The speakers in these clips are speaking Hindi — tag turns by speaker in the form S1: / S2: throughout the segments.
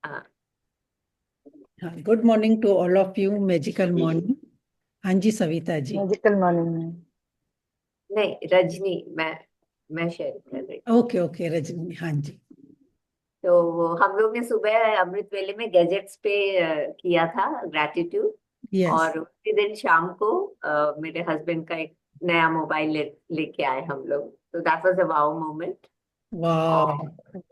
S1: हाँ।
S2: हाँ, good morning to all of you. Magical morning. हाँ जी सविता जी।
S3: म्यूजिकल मॉर्निंग में।
S1: नहीं, रजनी, मैं शेयर कर रही।
S2: ओके ओके रजनी, हाँ जी।
S1: तो वो हम लोग ने सुबह अमृत वेले में गैजेट्स पे किया था ग्रैटिट्यूड।
S2: यस।
S1: और उसी दिन शाम को मेरे हस्बैंड का एक नया मोबाइल लेके आए हम लोग। तो that was a wow moment.
S2: वाह।
S1: और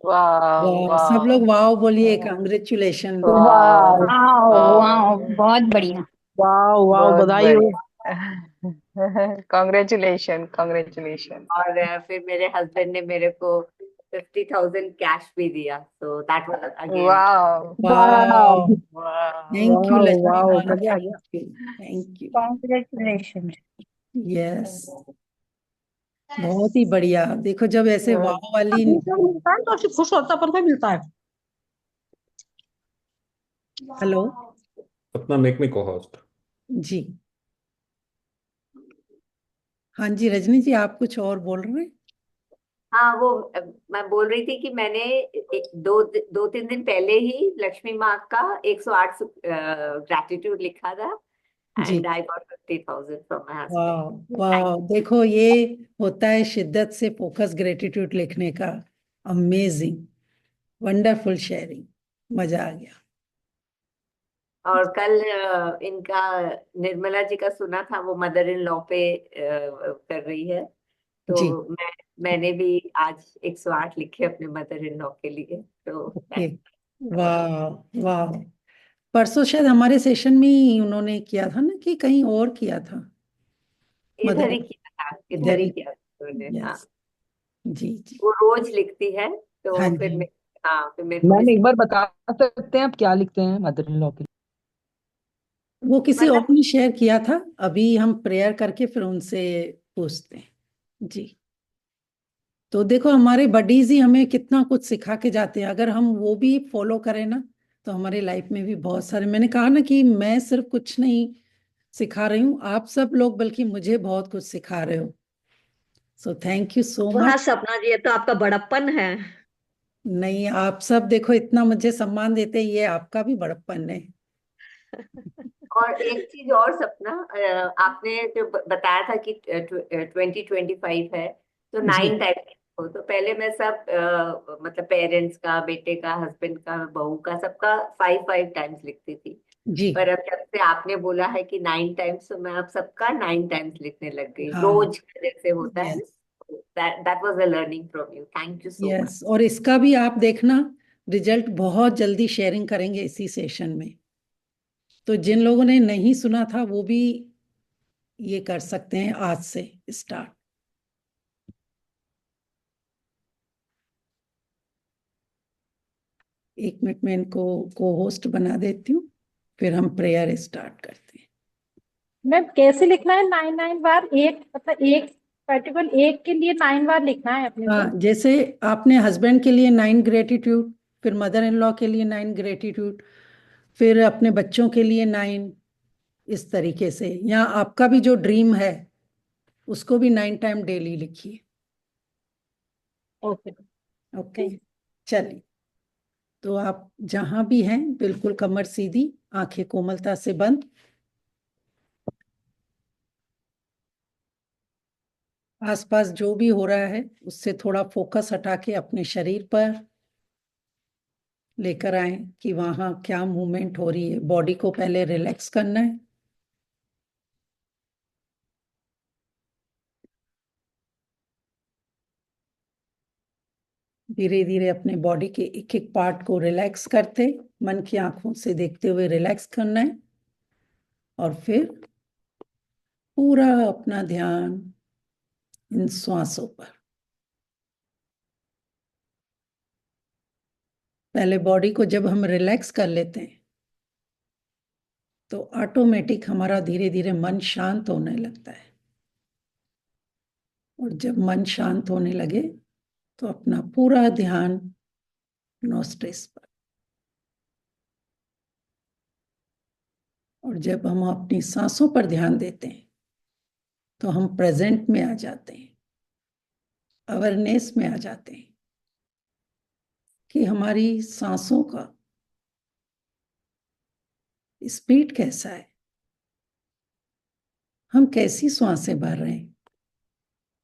S3: वाह
S2: वाह, सब
S3: वाह
S2: लोग वाह बोलिए। कांग्रेचुलेशन।
S3: वाह
S4: वाह वाह,
S3: वाह
S4: बहुत बढ़िया।
S5: वाह वाह,
S3: बहुत
S5: बधाई हो।
S3: बढ़िया। Congratulation congratulation.
S1: और फिर मेरे हस्बैंड ने मेरे को 50,000 कैश भी दिया। So that was again.
S3: वाह
S2: वाह।
S5: वाह
S3: वाह
S2: थैंक यू
S5: वाह
S2: लक्ष्मी
S5: वाह,
S2: मैम,
S5: मजा आ गया।
S2: Thank you. Thank you.
S4: Congratulation.
S2: Yes, बहुत ही बढ़िया। देखो जब ऐसे वाह वाली।
S5: दूसरा मिलता है तो खुश होता पर मिलता है।
S2: Hello.
S6: Sapna, make me co-host.
S2: जी। हाँ जी रजनी जी, आप कुछ और बोल रहे हैं?
S1: हाँ, वो मैं बोल रही थी कि मैंने दो दो तीन दिन पहले ही लक्ष्मी माँ का 108 ग्रैटिट्यूड लिखा था।
S2: जी।
S1: And I got 50,000 from my husband.
S2: वाह। वाह, देखो ये होता है शिद्दत से फोकस ग्रेटिट्यूड लिखने का। अमेजिंग। Wonderful sharing. मजा आ गया।
S1: और कल इनका निर्मला जी का सुना था, वो मदर इन लॉ पे कर रही है।
S2: जी।
S1: तो मैंने भी आज 108 लिखे अपने मदर इन लॉ के लिए। तो
S2: ओके। वाह। वाह। परसों शायद हमारे सेशन में ही उन्होंने किया था ना, कि कहीं और किया था?
S1: इधर
S2: मदर।
S1: ही किया था, इधर
S2: इधर
S1: ही
S2: ही।
S1: किया था उन्होंने। हाँ,
S2: यस। जी जी।
S1: वो रोज लिखती है।
S2: हाँ
S1: तो फिर
S2: जी।
S1: हाँ, फिर मेरे को भी
S5: मैम एक बार बता सकते हैं आप क्या लिखते हैं मदर इन लॉ के लिए?
S2: वो किसी और
S1: मतलब
S2: ने शेयर किया था। अभी हम प्रेयर करके फिर उनसे पूछते हैं। जी। तो देखो हमारे बडीज ही हमें कितना कुछ सिखा के जाते हैं। अगर हम वो भी फॉलो करें ना, तो हमारी लाइफ में भी बहुत सारे। मैंने कहा ना कि मैं सिर्फ कुछ नहीं सिखा रही हूँ, आप सब लोग बल्कि मुझे बहुत कुछ सिखा रहे हो। सो थैंक यू सो
S7: वाह
S2: मच।
S7: सपना जी, ये तो आपका बड़प्पन है।
S2: नहीं, आप सब देखो इतना मुझे सम्मान देते हैं, ये आपका भी बड़प्पन है।
S1: और एक चीज और सपना, आपने जो बताया था कि 2025 है, तो
S2: जी
S1: 9 टाइप हो। तो पहले मैं सब मतलब पेरेंट्स का, बेटे का, हस्बैंड का, बहू का, सबका 5 5 टाइम्स लिखती थी।
S2: जी।
S1: पर अब जब से आपने बोला है कि 9 टाइम्स, तो मैं अब सबका 9 टाइम्स लिखने लग गई,
S2: हाँ।
S1: रोज जैसे होता है
S2: यस।
S1: ना। That was a learning from you. Thank you so much.
S2: Yes, और इसका भी आप देखना, रिजल्ट बहुत जल्दी शेयरिंग करेंगे इसी सेशन में। तो जिन लोगों ने नहीं सुना था वो भी ये कर सकते हैं आज से स्टार्ट। एक मिनट में इनको को होस्ट बना देती हूँ, फिर हम प्रेयर स्टार्ट करते हैं।
S4: मैम कैसे लिखना है? 9 9 बार एक, मतलब एक पर्टिकुलर एक के लिए 9 बार लिखना है अपने
S2: हाँ,
S4: को?
S2: जैसे आपने हस्बैंड के लिए 9 ग्रेटिट्यूड, फिर मदर इन लॉ के लिए 9 ग्रेटिट्यूड, फिर अपने बच्चों के लिए 9। इस तरीके से, या आपका भी जो ड्रीम है उसको भी 9 टाइम डेली लिखिए।
S4: ओके।
S2: ओके। चलिए। तो आप जहां भी हैं बिल्कुल कमर सीधी, आंखें कोमलता से बंद। आसपास जो भी हो रहा है उससे थोड़ा फोकस हटा के अपने शरीर पर लेकर आए, कि वहां क्या मूवमेंट हो रही है। बॉडी को पहले रिलैक्स करना है। धीरे धीरे अपने बॉडी के एक एक पार्ट को रिलैक्स करते, मन की आंखों से देखते हुए रिलैक्स करना है। और फिर पूरा अपना ध्यान इन श्वासों पर। पहले बॉडी को जब हम रिलैक्स कर लेते हैं तो ऑटोमेटिक हमारा धीरे धीरे मन शांत होने लगता है। और जब मन शांत होने लगे तो अपना पूरा ध्यान नोस्ट्रिल्स पर। और जब हम अपनी सांसों पर ध्यान देते हैं तो हम प्रेजेंट में आ जाते हैं, अवेयरनेस में आ जाते हैं कि हमारी सांसों का स्पीड कैसा है, हम कैसी सांसें भर रहे हैं,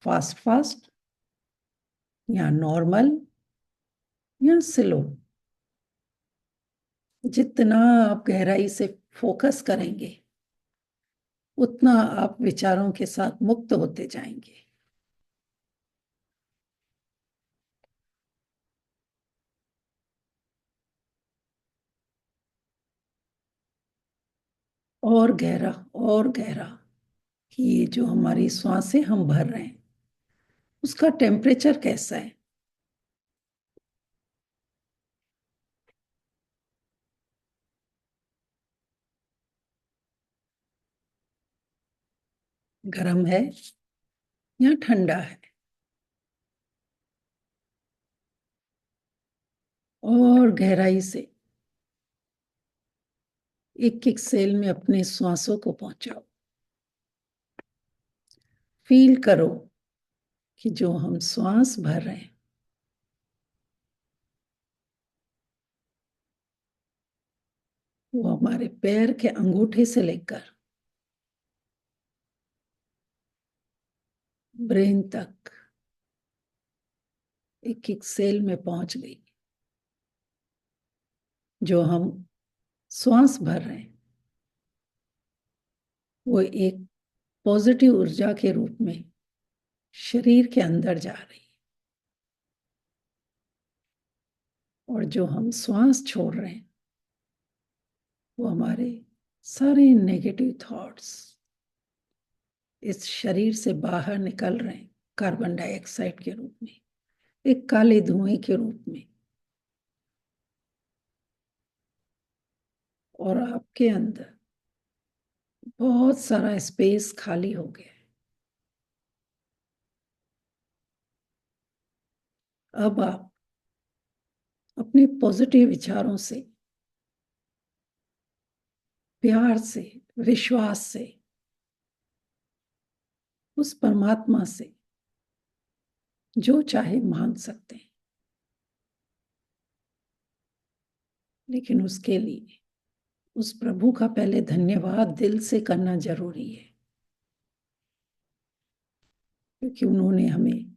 S2: फास्ट फास्ट या नॉर्मल या स्लो। जितना आप गहराई से फोकस करेंगे उतना आप विचारों के साथ मुक्त होते जाएंगे। और गहरा और गहरा कि ये जो हमारी सांसें हम भर रहे हैं उसका टेम्परेचर कैसा है, गर्म है या ठंडा है। और गहराई से एक एक सेल में अपने श्वासों को पहुंचाओ। फील करो कि जो हम श्वास भर रहे हैं वो हमारे पैर के अंगूठे से लेकर ब्रेन तक एक एक सेल में पहुंच गई। जो हम श्वास भर रहे हैं वो एक पॉजिटिव ऊर्जा के रूप में शरीर के अंदर जा रही है, और जो हम श्वास छोड़ रहे हैं वो हमारे सारे नेगेटिव थॉट्स इस शरीर से बाहर निकल रहे हैं कार्बन डाइऑक्साइड के रूप में, एक काले धुएं के रूप में। और आपके अंदर बहुत सारा स्पेस खाली हो गया है। अब आप अपने पॉजिटिव विचारों से, प्यार से, विश्वास से उस परमात्मा से जो चाहे मांग सकते हैं, लेकिन उसके लिए उस प्रभु का पहले धन्यवाद दिल से करना जरूरी है, क्योंकि उन्होंने हमें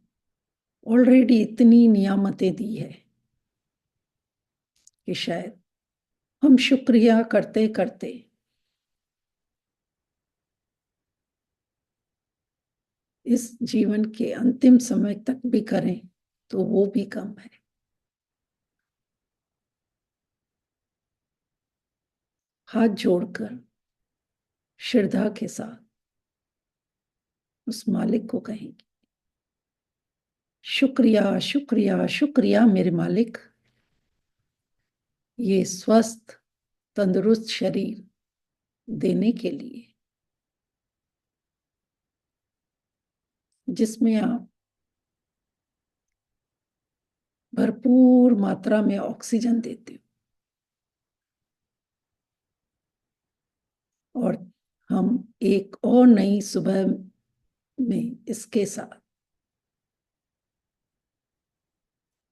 S2: ऑलरेडी इतनी नियामतें दी है कि शायद हम शुक्रिया करते करते इस जीवन के अंतिम समय तक भी करें तो वो भी कम है। हाथ जोड़कर श्रद्धा के साथ उस मालिक को कहेंगे, शुक्रिया शुक्रिया शुक्रिया मेरे मालिक, ये स्वस्थ तंदुरुस्त शरीर देने के लिए, जिसमें आप भरपूर मात्रा में ऑक्सीजन देते हो। और हम एक और नई सुबह में इसके साथ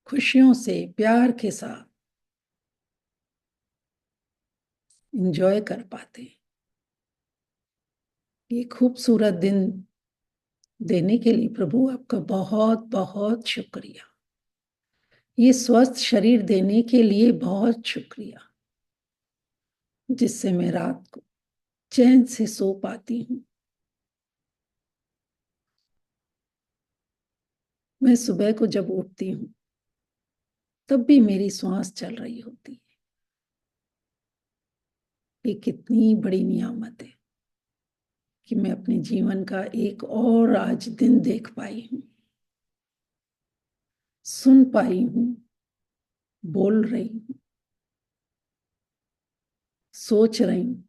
S2: खुशियों से, प्यार के साथ एंजॉय कर पाते हैं। ये खूबसूरत दिन देने के लिए प्रभु आपका बहुत बहुत शुक्रिया। ये स्वस्थ शरीर देने के लिए बहुत शुक्रिया, जिससे मैं रात को चैन से सो पाती हूँ। मैं सुबह को जब उठती हूँ तब भी मेरी सांस चल रही होती है। ये कितनी बड़ी नियामत है कि मैं अपने जीवन का एक और आज दिन देख पाई हूँ, सुन पाई हूँ, बोल रही हूँ, सोच रही हूँ।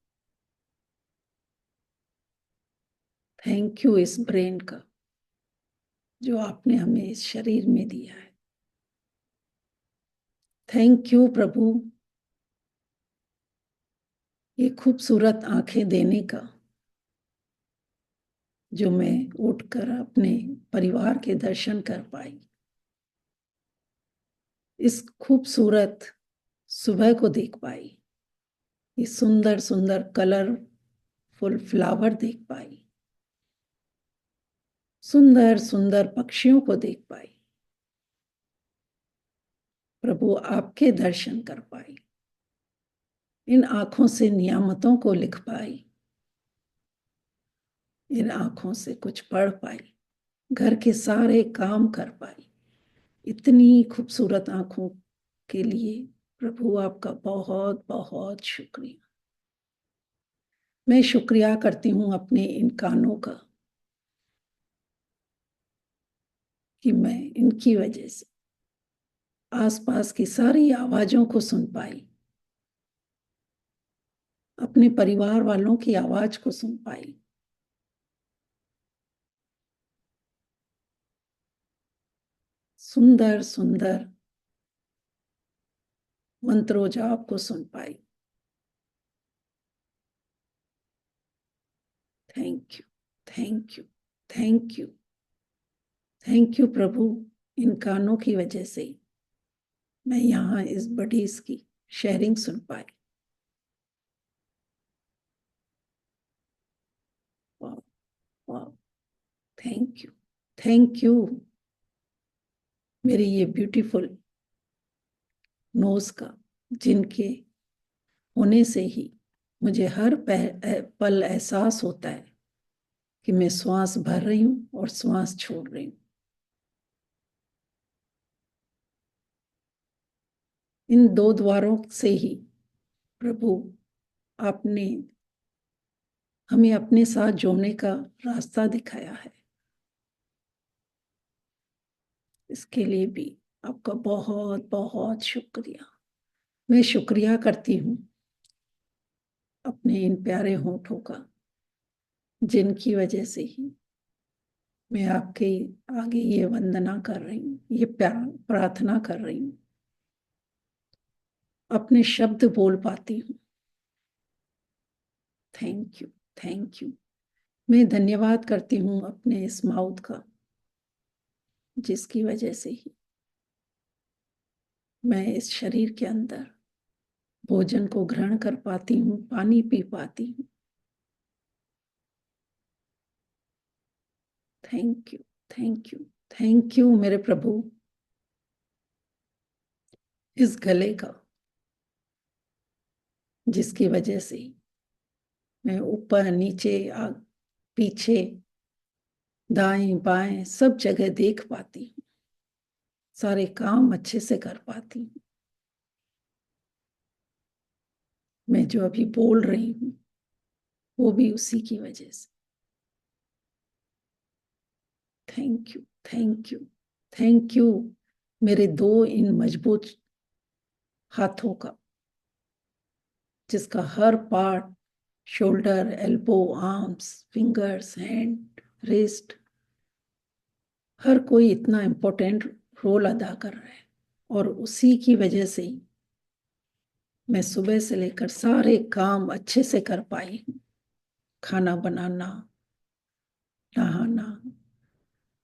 S2: थैंक यू इस ब्रेन का जो आपने हमें इस शरीर में दिया है। थैंक यू प्रभु ये खूबसूरत आंखें देने का, जो मैं उठकर अपने परिवार के दर्शन कर पाई, इस खूबसूरत सुबह को देख पाई। ये सुंदर सुंदर कलरफुल फ्लावर देख पाई, सुंदर सुंदर पक्षियों को देख पाई, प्रभु आपके दर्शन कर पाई, इन आंखों से नियामतों को लिख पाई, इन आंखों से कुछ पढ़ पाई, घर के सारे काम कर पाई। इतनी खूबसूरत आंखों के लिए प्रभु आपका बहुत बहुत शुक्रिया। मैं शुक्रिया करती हूँ अपने इन कानों का कि मैं इनकी वजह से आसपास की सारी आवाजों को सुन पाई, अपने परिवार वालों की आवाज को सुन पाई, सुंदर सुंदर मंत्रो जाप को सुन पाई। Thank you, thank you, thank you, thank you प्रभु। इन कानों की वजह से मैं यहाँ इस बडीज की शेयरिंग सुन पाई। वाह, वाह, थैंक यू, थैंक यू। मेरी ये ब्यूटीफुल नोज का, जिनके होने से ही मुझे हर पल एहसास होता है कि मैं श्वास भर रही हूँ और श्वास छोड़ रही हूँ। इन दो द्वारों से ही प्रभु आपने हमें अपने साथ जोड़ने का रास्ता दिखाया है। इसके लिए भी आपका बहुत बहुत शुक्रिया। मैं शुक्रिया करती हूँ अपने इन प्यारे होठों का, जिनकी वजह से ही मैं आपके आगे ये वंदना कर रही हूँ, ये प्रार्थना कर रही हूँ, अपने शब्द बोल पाती हूँ। Thank you, thank you. मैं धन्यवाद करती हूँ अपने इस माउथ का, जिसकी वजह से ही मैं इस शरीर के अंदर भोजन को ग्रहण कर पाती हूँ, पानी पी पाती हूँ। Thank you, thank you, thank you मेरे प्रभु। इस गले का, जिसकी वजह से मैं ऊपर नीचे पीछे दाएं बाएं सब जगह देख पाती हूँ, सारे काम अच्छे से कर पाती हूँ। मैं जो अभी बोल रही हूँ वो भी उसी की वजह से। Thank you, thank you, thank you मेरे दो इन मजबूत हाथों का, जिसका हर part, shoulder, elbow, arms, fingers, hand, wrist, हर कोई इतना इम्पोर्टेंट रोल अदा कर रहा है। और उसी की वजह से ही मैं सुबह से लेकर सारे काम अच्छे से कर पाई हूँ। खाना बनाना, नहाना,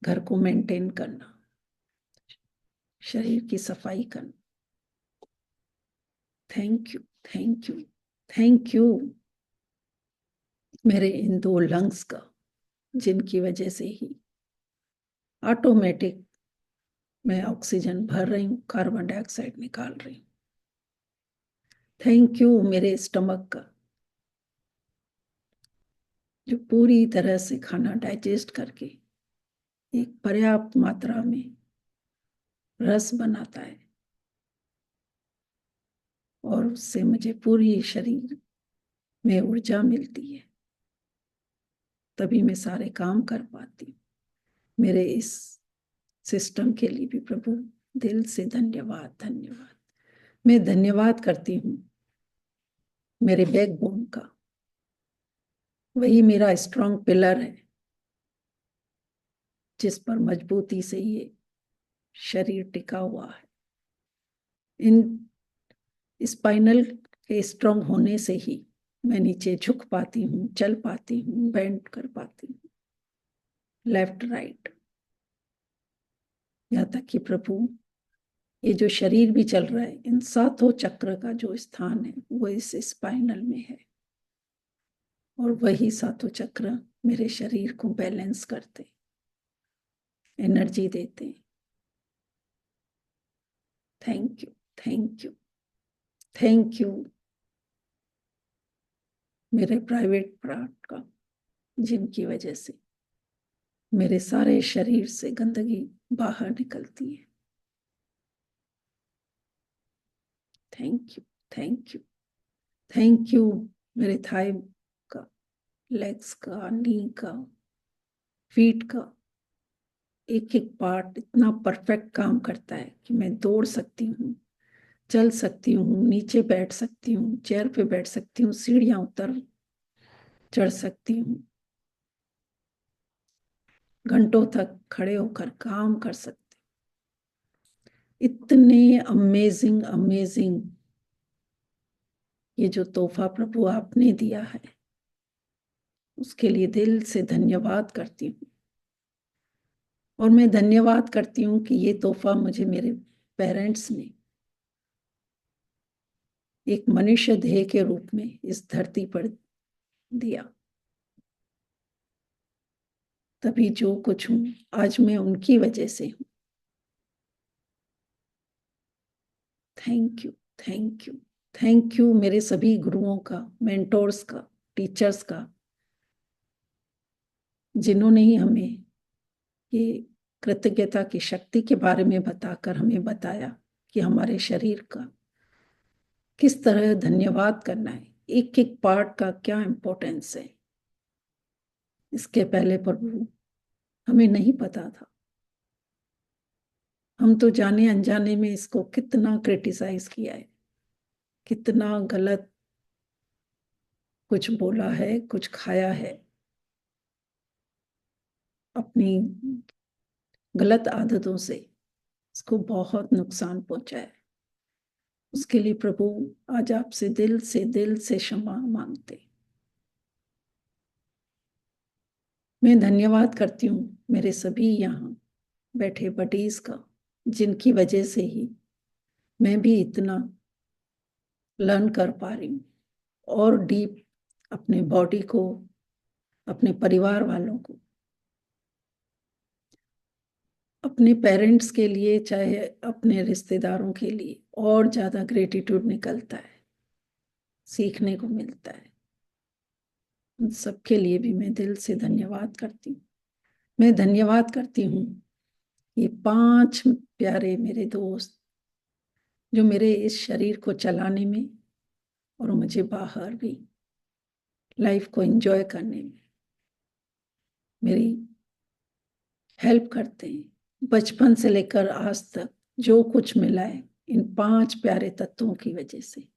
S2: घर को मेंटेन करना, शरीर की सफाई करना। Thank you, thank you, thank you मेरे इन दो लंग्स का, जिनकी वजह से ही ऑटोमेटिक मैं ऑक्सीजन भर रही हूँ, कार्बन डाइऑक्साइड निकाल रही हूँ। थैंक यू मेरे स्टमक का, जो पूरी तरह से खाना डाइजेस्ट करके एक पर्याप्त मात्रा में रस बनाता है और उससे मुझे पूरी शरीर में ऊर्जा मिलती है, तभी मैं सारे काम कर पाती हूँ। मेरे इस सिस्टम के लिए भी प्रभु दिल से धन्यवाद, धन्यवाद। मैं धन्यवाद करती हूँ मेरे बैकबोन का, वही मेरा स्ट्रॉन्ग पिलर है, जिस पर मजबूती से ये शरीर टिका हुआ है। इन स्पाइनल के स्ट्रॉन्ग होने से ही मैं नीचे झुक पाती हूँ, चल पाती हूँ, बेंड कर पाती हूँ, लेफ्ट राइट, यहाँ तक कि प्रभु ये जो शरीर भी चल रहा है, इन सातों चक्र का जो स्थान है वो इस स्पाइनल में है, और वही सातों चक्र मेरे शरीर को बैलेंस करते, एनर्जी देते। Thank you, thank you, thank you मेरे प्राइवेट पार्ट का, जिनकी वजह से मेरे सारे शरीर से गंदगी बाहर निकलती है। Thank you, thank you, thank you मेरे थाई का, लेग्स का, नी का, फीट का। एक एक पार्ट इतना परफेक्ट काम करता है कि मैं दौड़ सकती हूँ, चल सकती हूँ, नीचे बैठ सकती हूँ, चेयर पे बैठ सकती हूँ, सीढ़ियां उतर चढ़ सकती हूँ, घंटों तक खड़े होकर काम कर सकती हूँ। इतने अमेजिंग अमेजिंग ये जो तोहफा प्रभु आपने दिया है, उसके लिए दिल से धन्यवाद करती हूँ। और मैं धन्यवाद करती हूँ कि ये तोहफा मुझे मेरे पेरेंट्स ने एक मनुष्य देह के रूप में इस धरती पर दिया। तभी जो कुछ हूँ आज मैं उनकी वजह से हूँ। Thank you, thank you, thank you मेरे सभी गुरुओं का, मेंटोर्स का, टीचर्स का, जिन्होंने ही हमें ये कृतज्ञता की शक्ति के बारे में बताकर हमें बताया कि हमारे शरीर का किस तरह धन्यवाद करना है, एक एक पार्ट का क्या इम्पोर्टेंस है। इसके पहले प्रभु हमें नहीं पता था। हम तो जाने अनजाने में इसको कितना क्रिटिसाइज किया है, कितना गलत कुछ बोला है, कुछ खाया है, अपनी गलत आदतों से इसको बहुत नुकसान पहुंचा है। उसके लिए प्रभु आज आपसे दिल से क्षमा मांगते। मैं धन्यवाद करती हूँ मेरे सभी यहाँ बैठे बडीज का, जिनकी वजह से ही मैं भी इतना लर्न कर पा रही हूँ और डीप अपने बॉडी को, अपने परिवार वालों को, अपने पेरेंट्स के लिए, चाहे अपने रिश्तेदारों के लिए और ज्यादा ग्रेटिट्यूड निकलता है, सीखने को मिलता है। उन सबके लिए भी मैं दिल से धन्यवाद करती हूँ। मैं धन्यवाद करती हूँ ये 5 प्यारे मेरे दोस्त जो मेरे इस शरीर को चलाने में और मुझे बाहर भी लाइफ को एंजॉय करने में मेरी हेल्प करते हैं। बचपन से लेकर आज तक जो कुछ मिला है इन 5 प्यारे तत्वों की वजह से।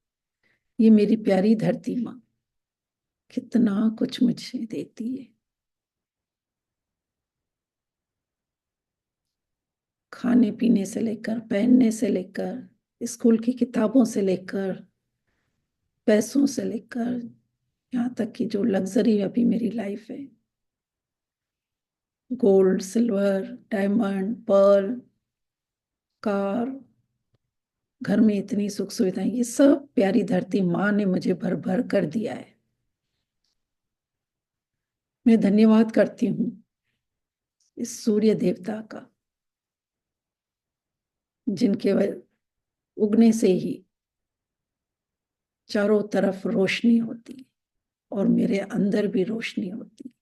S2: ये मेरी प्यारी धरती माँ कितना कुछ मुझे देती है, खाने पीने से लेकर, पहनने से लेकर, स्कूल की किताबों से लेकर, पैसों से लेकर, यहाँ तक कि जो लग्जरी अभी मेरी लाइफ है, gold, silver, diamond, pearl, car, घर में इतनी सुख सुविधाएं, ये सब प्यारी धरती माँ ने मुझे भर भर कर दिया है। मैं धन्यवाद करती हूँ इस सूर्य देवता का, जिनके उगने से ही चारों तरफ रोशनी होती है और मेरे अंदर भी रोशनी होती है।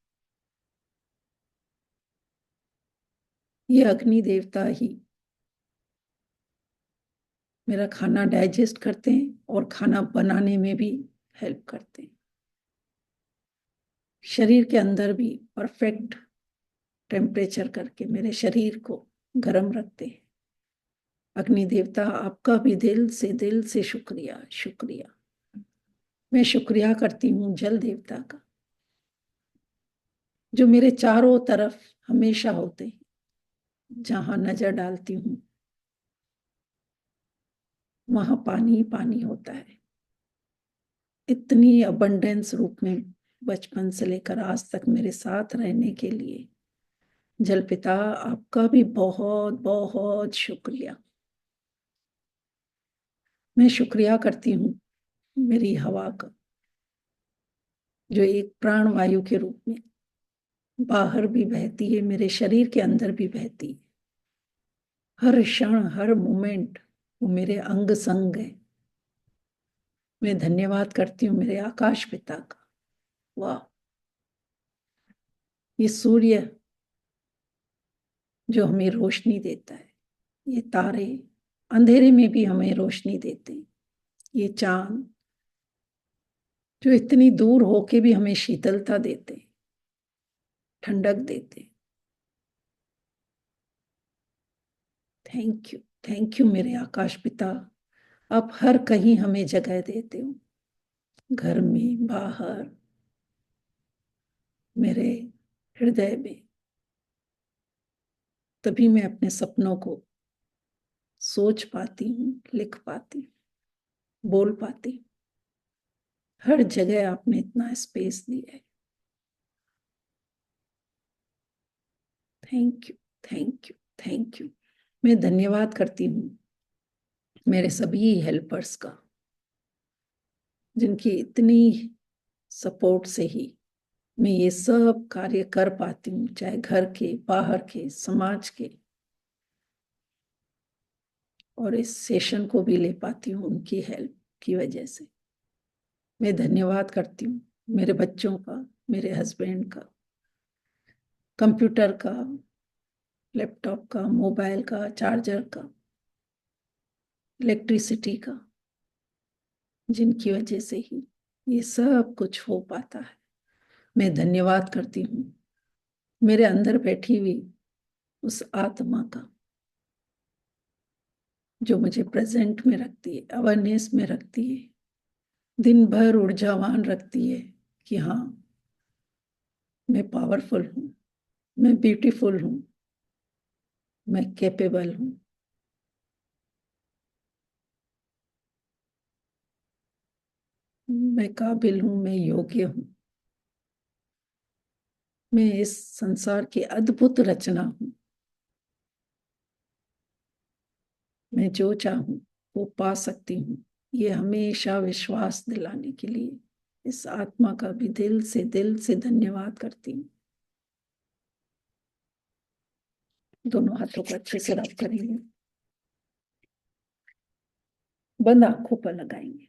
S2: ये अग्नि देवता ही मेरा खाना डाइजेस्ट करते हैं और खाना बनाने में भी हेल्प करते हैं। शरीर के अंदर भी परफेक्ट टेम्परेचर करके मेरे शरीर को गर्म रखते हैं। अग्नि देवता आपका भी दिल से शुक्रिया, शुक्रिया। मैं शुक्रिया करती हूँ जल देवता का, जो मेरे चारों तरफ हमेशा होते हैं। जहां नजर डालती हूँ वहां पानी पानी होता है। इतनी अबंडेंस रूप में बचपन से लेकर आज तक मेरे साथ रहने के लिए जल पिता आपका भी बहुत बहुत शुक्रिया। मैं शुक्रिया करती हूँ मेरी हवा का, जो एक प्राण वायु के रूप में बाहर भी बहती है, मेरे शरीर के अंदर भी बहती है। हर क्षण हर मोमेंट वो मेरे अंग संग है। मैं धन्यवाद करती हूँ मेरे आकाश पिता का। वाह, ये सूर्य जो हमें रोशनी देता है, ये तारे अंधेरे में भी हमें रोशनी देते हैं, ये चांद जो इतनी दूर होके भी हमें शीतलता देते हैं, ठंडक देते हैं। थैंक यू मेरे आकाश पिता। आप हर कहीं हमें जगह देते हो, घर में, बाहर, मेरे हृदय में। तभी मैं अपने सपनों को सोच पाती हूँ, लिख पाती हूँ, बोल पाती हूँ। हर जगह आपने इतना स्पेस दिया है। Thank you, thank you, thank you. मैं धन्यवाद करती हूँ मेरे सभी हेल्पर्स का, जिनकी इतनी सपोर्ट से ही मैं ये सब कार्य कर पाती हूँ, चाहे घर के, बाहर के, समाज के, और इस सेशन को भी ले पाती हूँ उनकी हेल्प की वजह से। मैं धन्यवाद करती हूँ मेरे बच्चों का, मेरे हस्बैंड का, कंप्यूटर का, लैपटॉप का, मोबाइल का, चार्जर का, इलेक्ट्रिसिटी का, जिनकी वजह से ही ये सब कुछ हो पाता है। मैं धन्यवाद करती हूँ मेरे अंदर बैठी हुई उस आत्मा का, जो मुझे प्रेजेंट में रखती है, अवेयरनेस में रखती है, दिन भर ऊर्जावान रखती है कि हाँ, मैं पावरफुल हूँ, मैं ब्यूटीफुल हूँ, मैं कैपेबल हूँ। मैं काबिल हूँ, मैं योग्य हूँ, मैं इस संसार की अद्भुत रचना हूँ। मैं जो चाहूँ वो पा सकती हूँ। ये हमेशा विश्वास दिलाने के लिए इस आत्मा का भी दिल से धन्यवाद करती हूँ। दोनों हाथों को अच्छे से रब करेंगे, बंद आंखों पर लगाएंगे,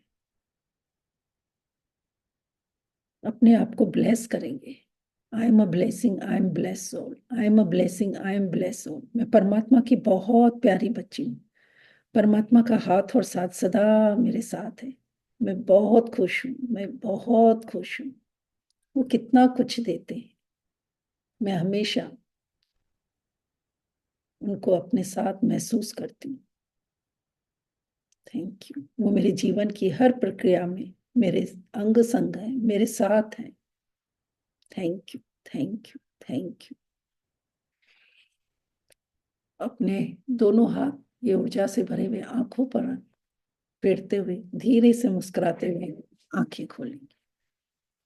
S2: अपने आप को ब्लेस करेंगे। I am a blessing, I am bless soul, I am a blessing, I am bless soul. मैं परमात्मा की बहुत प्यारी बच्ची हूँ। परमात्मा का हाथ और साथ सदा मेरे साथ है। मैं बहुत खुश हूँ, मैं बहुत खुश हूँ। वो कितना कुछ देते हैं, मैं हमेशा उनको अपने साथ महसूस करती हूँ। Thank you. वो मेरे जीवन की हर प्रक्रिया में मेरे अंग संग हैं, मेरे साथ हैं। Thank you, thank you, thank you. अपने दोनों हाथ ये ऊर्जा से भरे हुए आंखों पर फेरते हुए धीरे से मुस्कुराते हुए आंखें खोलेंगे।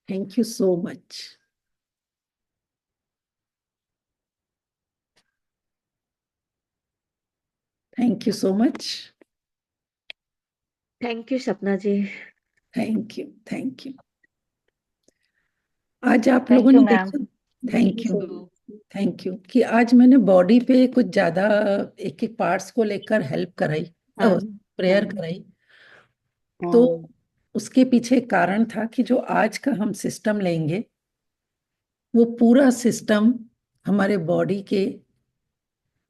S2: Thank you so much. Thank you so much.
S7: Thank you Sapna ji.
S2: Thank you, thank you. आज आप
S3: थैंक
S2: लोगों
S3: यू
S2: ने
S3: मैम।
S2: देखा, थैंक यू, थैंक यू, कि आज मैंने बॉडी पे कुछ ज्यादा एक एक पार्ट्स को लेकर हेल्प कराई,
S7: हाँ
S2: प्रेयर
S7: हाँ
S2: कराई। तो उसके पीछे एक कारण था कि जो आज का हम सिस्टम लेंगे, वो पूरा सिस्टम हमारे बॉडी के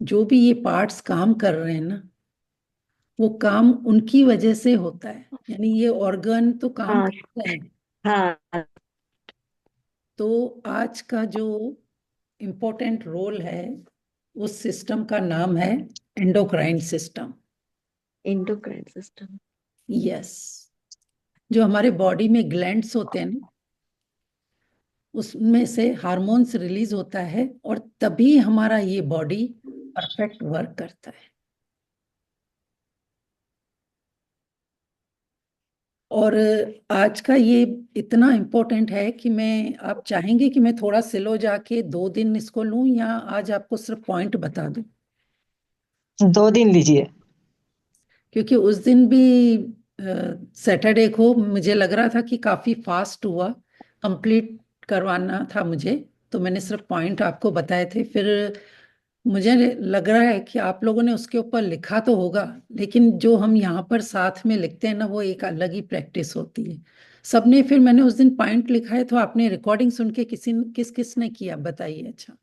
S2: जो भी ये पार्ट्स काम कर रहे हैं ना, वो काम उनकी वजह से होता है। यानी ये ऑर्गन तो काम
S7: हाँ
S2: करते हैं।
S7: हाँ।
S2: तो आज का जो इम्पोर्टेंट रोल है, उस सिस्टम का नाम है endocrine system.
S7: Endocrine system.
S2: Yes, जो हमारे बॉडी में ग्लैंड्स होते हैं ना, उसमें से हार्मोन्स रिलीज होता है, और तभी हमारा ये बॉडी परफेक्ट वर्क करता है। और आज का ये इतना इम्पोर्टेंट है कि मैं, आप चाहेंगे कि मैं थोड़ा सिलो जाके 2 दिन इसको लूं, या आज आपको सिर्फ पॉइंट बता दूं?
S5: 2 दिन लीजिए।
S2: क्योंकि उस दिन भी सैटरडे को मुझे लग रहा था कि काफी फास्ट हुआ, कंप्लीट करवाना था मुझे, तो मैंने सिर्फ पॉइंट आपको बताए थे। फिर मुझे लग रहा है कि आप लोगों ने उसके ऊपर लिखा तो होगा, लेकिन जो हम यहाँ पर साथ में लिखते हैं ना, वो एक अलग ही प्रैक्टिस होती है सबने। फिर मैंने उस दिन पॉइंट लिखा है, तो आपने रिकॉर्डिंग सुन के किस किस ने किया बताइए। अच्छा,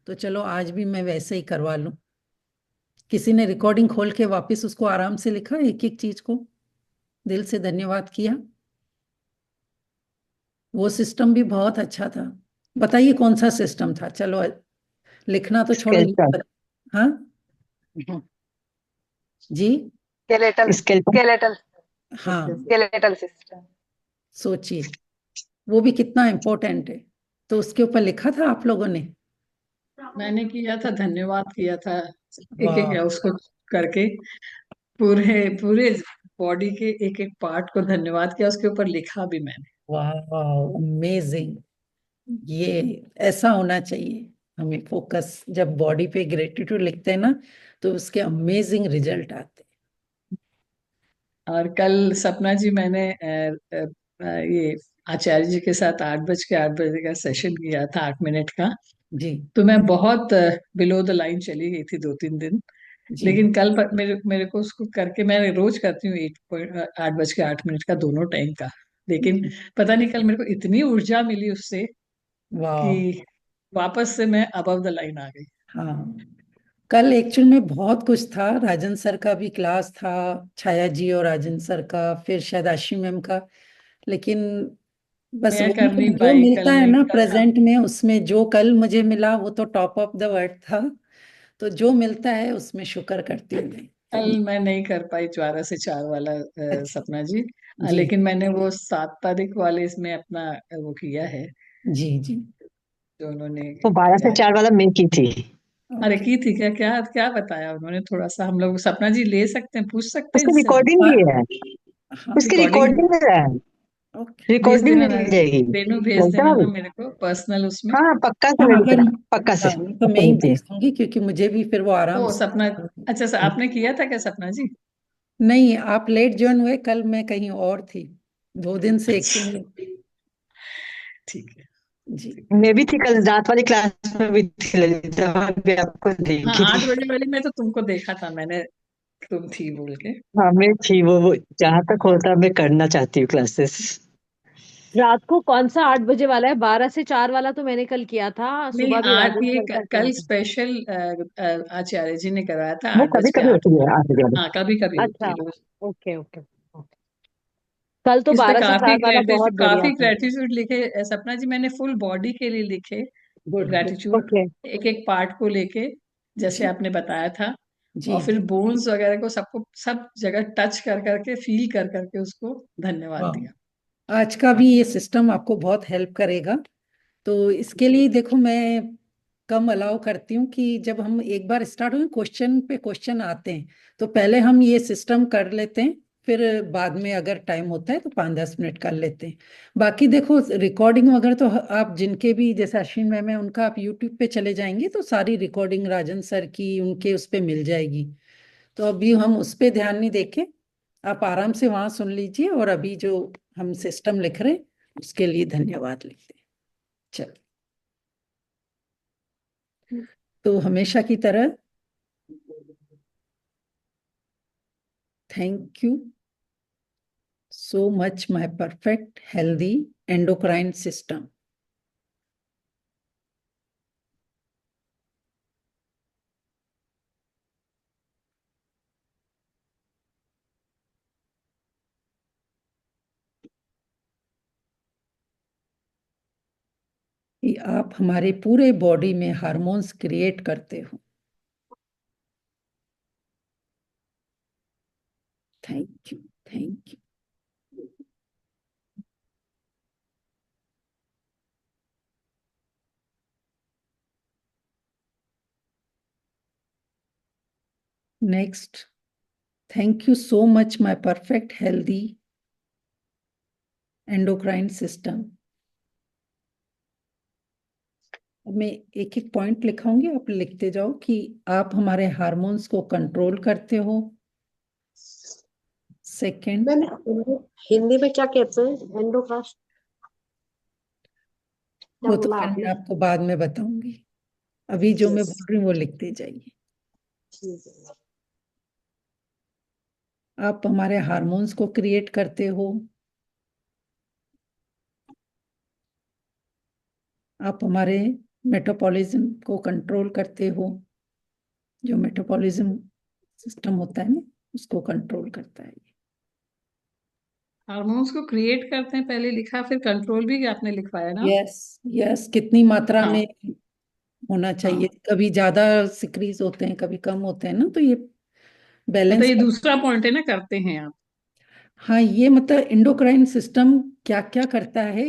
S2: तो चलो आज भी मैं वैसे ही करवा लूं। किसी ने रिकॉर्डिंग खोल के वापस उसको आराम से लिखा, एक एक चीज को दिल से धन्यवाद किया। वो सिस्टम भी बहुत अच्छा था। बताइए कौन सा सिस्टम था? चलो, लिखना तो छोड़ो, ये
S5: स्केलेटल
S2: हाँ जी,
S3: स्केलेटल
S5: स्केलेटल
S3: स्केलेटल
S2: हाँ,
S3: स्केलेटल सिस्टम।
S2: सोचिए वो भी कितना इम्पोर्टेंट है। तो उसके ऊपर लिखा था आप लोगों ने?
S8: मैंने किया था, धन्यवाद किया था एक एक
S2: वाह,
S8: उसको करके, पूरे पूरे बॉडी के एक एक पार्ट को धन्यवाद किया, उसके ऊपर लिखा भी मैंने।
S2: वाह, अमेजिंग। ये ऐसा होना चाहिए हमें फोकस, जब बॉडी पे ग्रेटिट्यूड लिखते हैं ना, तो उसके अमेजिंग रिजल्ट आते
S8: और कल सपना जी मैंने ये आचार्य जी के साथ 8 बजे का सेशन किया था, 8 मिनट का।
S2: हैं। जी
S8: तो मैं बहुत बिलो द लाइन चली गई थी 2-3 दिन।
S2: जी।
S8: लेकिन कल मेरे मेरे को उसको करके, मैं रोज करती हूँ 8 बज के 8 मिनट का दोनों टाइम का। लेकिन पता नहीं कल मेरे को इतनी ऊर्जा मिली उससे
S2: वाह,
S8: कि वापस से मैं अबव द लाइन आ गई।
S2: हाँ, कल एक्चुअल में बहुत कुछ था। राजन सर का भी क्लास था, छाया जी और राजन सर का, फिर शायद आशी मैम का। लेकिन बस
S8: मैं
S2: वही
S8: कर
S2: है,
S8: नहीं
S2: जो
S8: पाई
S2: मिलता
S8: कल,
S2: है
S8: मैं
S2: ना
S8: कल
S2: प्रेजेंट में, उसमें जो कल मुझे मिला वो तो टॉप ऑफ द वर्ल्ड था। तो जो मिलता है उसमें शुक्र करती हूँ मैं।
S8: कल मैं नहीं कर पाई 12 से 4 वाला
S2: अच्छा,
S8: सपना जी।
S2: जी
S8: लेकिन मैंने वो 7 तारीख वाले इसमें अपना वो किया है,
S2: जी जी।
S8: जो उन्होंने
S5: वो 12 से 4 वाला मैं की थी।
S8: अरे
S2: ओके।
S8: की थी क्या? क्या क्या बताया उन्होंने? थोड़ा सा हम लोग सपना जी ले सकते हैं, पूछ सकते हैं
S5: उसकी
S8: इनसे?
S5: रिकॉर्डिंग भी है,
S2: हाँ,
S5: उसकी
S8: रिकॉर्डिंग
S5: रिकॉर्डिंग है,
S2: ओके।
S8: भेज
S5: रिकॉर्डिंग
S8: देना
S5: मिल जाएगी।
S8: रेनू, भेज
S5: बोलता
S8: देना
S5: हूँ,
S8: ना मेरे को पर्सनल उसमें।
S5: हाँ पक्का से
S2: हाँ,
S5: मिलता
S2: अगर
S5: है, पक्का से
S2: हाँ, तो मैं
S5: पक्का
S2: ही
S5: मिलती है।
S2: भेज दूंगी, क्योंकि मुझे भी फिर वो आराम
S8: ओ
S2: से।
S8: सपना, अच्छा आपने किया था क्या सपना जी?
S2: नहीं, आप लेट ज्वाइन हुए, कल मैं कहीं और थी, 2 दिन से
S8: अच्छा,
S2: एक्चुअली।
S8: ठीक है।
S2: जी
S5: मैं भी थी कल रात वाली क्लास में भी थी ललिता, वहाँ भी आपको
S8: हाँ
S5: देखी थी।
S8: 8 बजे वाली में तो तुमको देखा था मैंने, तुम थी बोल के।
S5: हाँ मैं थी, वो जहाँ तक होता मैं करना चाहती हूँ क्लासेस।
S7: रात को कौन सा 8 बजे वाला है? 12 से 4 वाला तो मैंने कल किया था,
S8: नहीं
S7: सुबह भी
S8: आठ,
S7: राजन
S8: ये
S7: सर का किया
S8: कल
S7: था।
S8: स्पेशल आचार्य जी ने करवाया था
S5: वो
S8: आठ
S5: कभी
S8: बज के
S5: कभी
S8: आठ
S5: होती है 8 बजे वाली।
S8: हाँ कभी कभी होती
S7: अच्छा,
S8: है रोज।
S7: Okay okay okay. कल तो
S8: इस पे
S7: 12 से 4 वाला बहुत बढ़िया
S8: काफी
S7: था।
S8: ग्रेटिट्यूड लिखे सपना जी, मैंने फुल बॉडी के लिए लिखे
S2: गुड गुड।
S8: Gratitude,
S7: okay.
S8: एक एक पार्ट को लेके, जैसे
S2: जी
S8: आपने बताया था।
S2: जी
S8: और फिर
S2: जी।
S8: बोन्स वगैरह को सबको सब जगह टच कर करके, फील कर करके उसको धन्यवाद दिया।
S2: वाह, आज का भी ये सिस्टम आपको बहुत हेल्प करेगा। तो इसके लिए देखो, मैं कम अलाउ करती हूँ कि जब हम एक बार स्टार्ट हुए, क्वेश्चन पे क्वेश्चन आते हैं, तो पहले हम ये सिस्टम कर लेते हैं, फिर बाद में अगर टाइम होता है तो 5-10 मिनट कर लेते हैं। बाकी देखो, रिकॉर्डिंग वगैरह तो आप जिनके भी, जैसे अश्विन मैम है, उनका आप यूट्यूब पे चले जाएंगे तो सारी रिकॉर्डिंग राजन सर की उनके उस पे मिल जाएगी। तो अभी हम उस पे ध्यान नहीं देके, आप आराम से वहां सुन लीजिए, और अभी जो हम सिस्टम लिख रहे हैं उसके लिए धन्यवाद लिखते हैं। चलो, तो हमेशा की तरह, thank you so much my perfect healthy endocrine system. कि आप हमारे पूरे बॉडी में हार्मोन्स क्रिएट करते हो। Thank you, thank you. Next, thank you so much my perfect healthy endocrine system. अब मैं एक एक पॉइंट लिखाऊंगी, आप लिखते जाओ कि आप हमारे हार्मोन्स को कंट्रोल करते हो, सेकंड
S9: मैम हिंदी में क्या कहते हैं एंडोकास्ट? क्या
S2: वो तो
S9: बोला
S2: फिर मैं
S9: आपने?
S2: आपको बाद में बताऊंगी। अभी जो मैं
S9: यस,
S2: बोल रही हूँ वो लिखते जाइए।
S9: ठीक है।
S2: आप हमारे हार्मोन्स को क्रिएट करते हो, आप हमारे मेटाबॉलिज्म को कंट्रोल करते हो। जो मेटाबॉलिज्म सिस्टम होता है ना, उसको कंट्रोल करता है ये।
S8: हार्मोन्स को क्रिएट करते हैं पहले लिखा, फिर कंट्रोल भी आपने लिखवाया ना?
S2: यस, यस, कितनी मात्रा
S8: हाँ
S2: में होना चाहिए,
S8: हाँ।
S2: कभी ज्यादा सिक्रीज होते हैं कभी कम होते हैं ना, तो ये
S8: मतलब
S2: बैलेंस
S8: ये
S2: कर।
S8: दूसरा पॉइंट है ना, करते हैं आप?
S2: हाँ, ये मतलब एंडोक्राइन सिस्टम क्या क्या करता है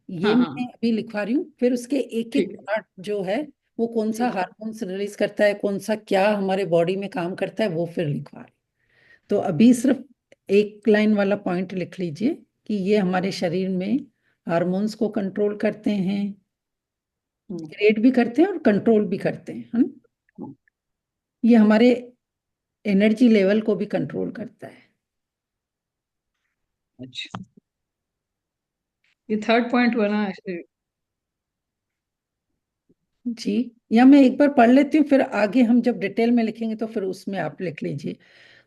S2: ये
S8: हाँ
S2: मैं
S8: हाँ।
S2: अभी लिखवा रही हूँ। फिर उसके एक एक
S8: ठीक है।
S2: पार्ट जो है वो कौन सा
S8: ठीक है।
S2: हार्मोन्स रिलीज करता है, कौन सा क्या हमारे बॉडी में काम करता है, वो फिर लिखवा रही हूँ। तो अभी सिर्फ एक लाइन वाला पॉइंट लिख लीजिए कि ये हमारे शरीर में हार्मोन्स को कंट्रोल करते हैं, क्रिएट भी करते हैं और कंट्रोल भी करते हैं, है ना।
S8: हम्म,
S2: ये हमारे एनर्जी लेवल को भी कंट्रोल करता है।
S8: अच्छा, ये थर्ड पॉइंट हुआ ना?
S2: जी, या मैं एक बार पढ़ लेती हूँ, फिर आगे हम जब डिटेल में लिखेंगे तो फिर उसमें आप लिख लीजिए।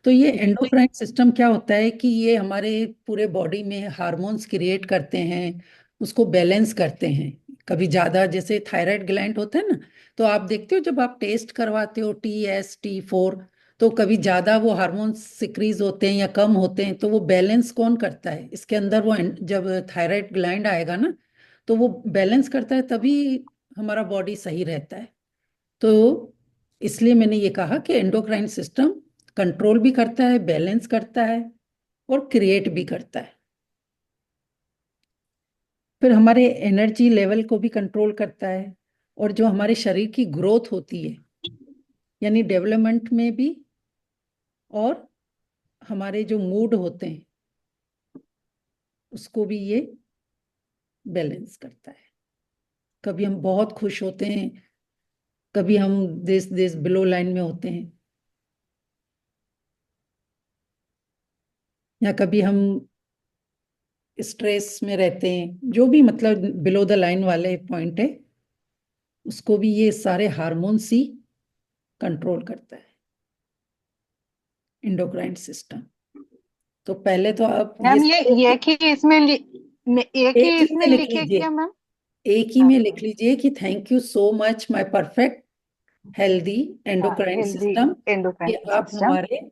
S2: तो ये
S8: ठीक है।
S2: एंडोक्राइन सिस्टम क्या होता है कि ये हमारे पूरे बॉडी में हार्मोन्स क्रिएट करते हैं, उसको बैलेंस करते हैं। कभी ज्यादा, जैसे थायराइड ग्लैंड होता है ना, तो आप देखते हो जब आप टेस्ट करवाते हो TS T4, तो कभी ज्यादा वो हार्मोन्स सिक्रीज होते हैं या कम होते हैं, तो वो बैलेंस कौन करता है इसके अंदर? वो जब थायराइड ग्लैंड आएगा ना, तो वो बैलेंस करता है, तभी हमारा बॉडी सही रहता है। तो इसलिए मैंने ये कहा कि एंडोक्राइन सिस्टम कंट्रोल भी करता है, बैलेंस करता है और क्रिएट भी करता है। फिर हमारे एनर्जी लेवल को भी कंट्रोल करता है, और जो हमारे शरीर की ग्रोथ होती है, यानी डेवलपमेंट में भी, और हमारे जो मूड होते हैं उसको भी ये बैलेंस करता है। कभी हम बहुत खुश होते हैं, कभी हम देश देश बिलो लाइन में होते हैं, या कभी हम स्ट्रेस में रहते हैं, जो भी मतलब बिलो द लाइन वाले पॉइंट है, उसको भी ये सारे हार्मोन्स ही कंट्रोल करता है, एंडोक्राइन सिस्टम। तो पहले तो आप ये
S3: मैम ये एक ही इसमें एक
S2: एक
S3: ही
S2: ही में
S3: इसमें
S2: लिख
S3: लिखे
S2: लीजिए,
S3: क्या मैम?
S2: एक ही में लिख
S3: अच्छा।
S2: लीजिए कि thank you so much my perfect healthy
S3: हाँ,
S2: एंडोक्राइन
S3: हेल्दी
S2: सिस्टम, कि
S3: एंडोक्राइन
S2: आप
S3: सिस्टम।
S2: हमारे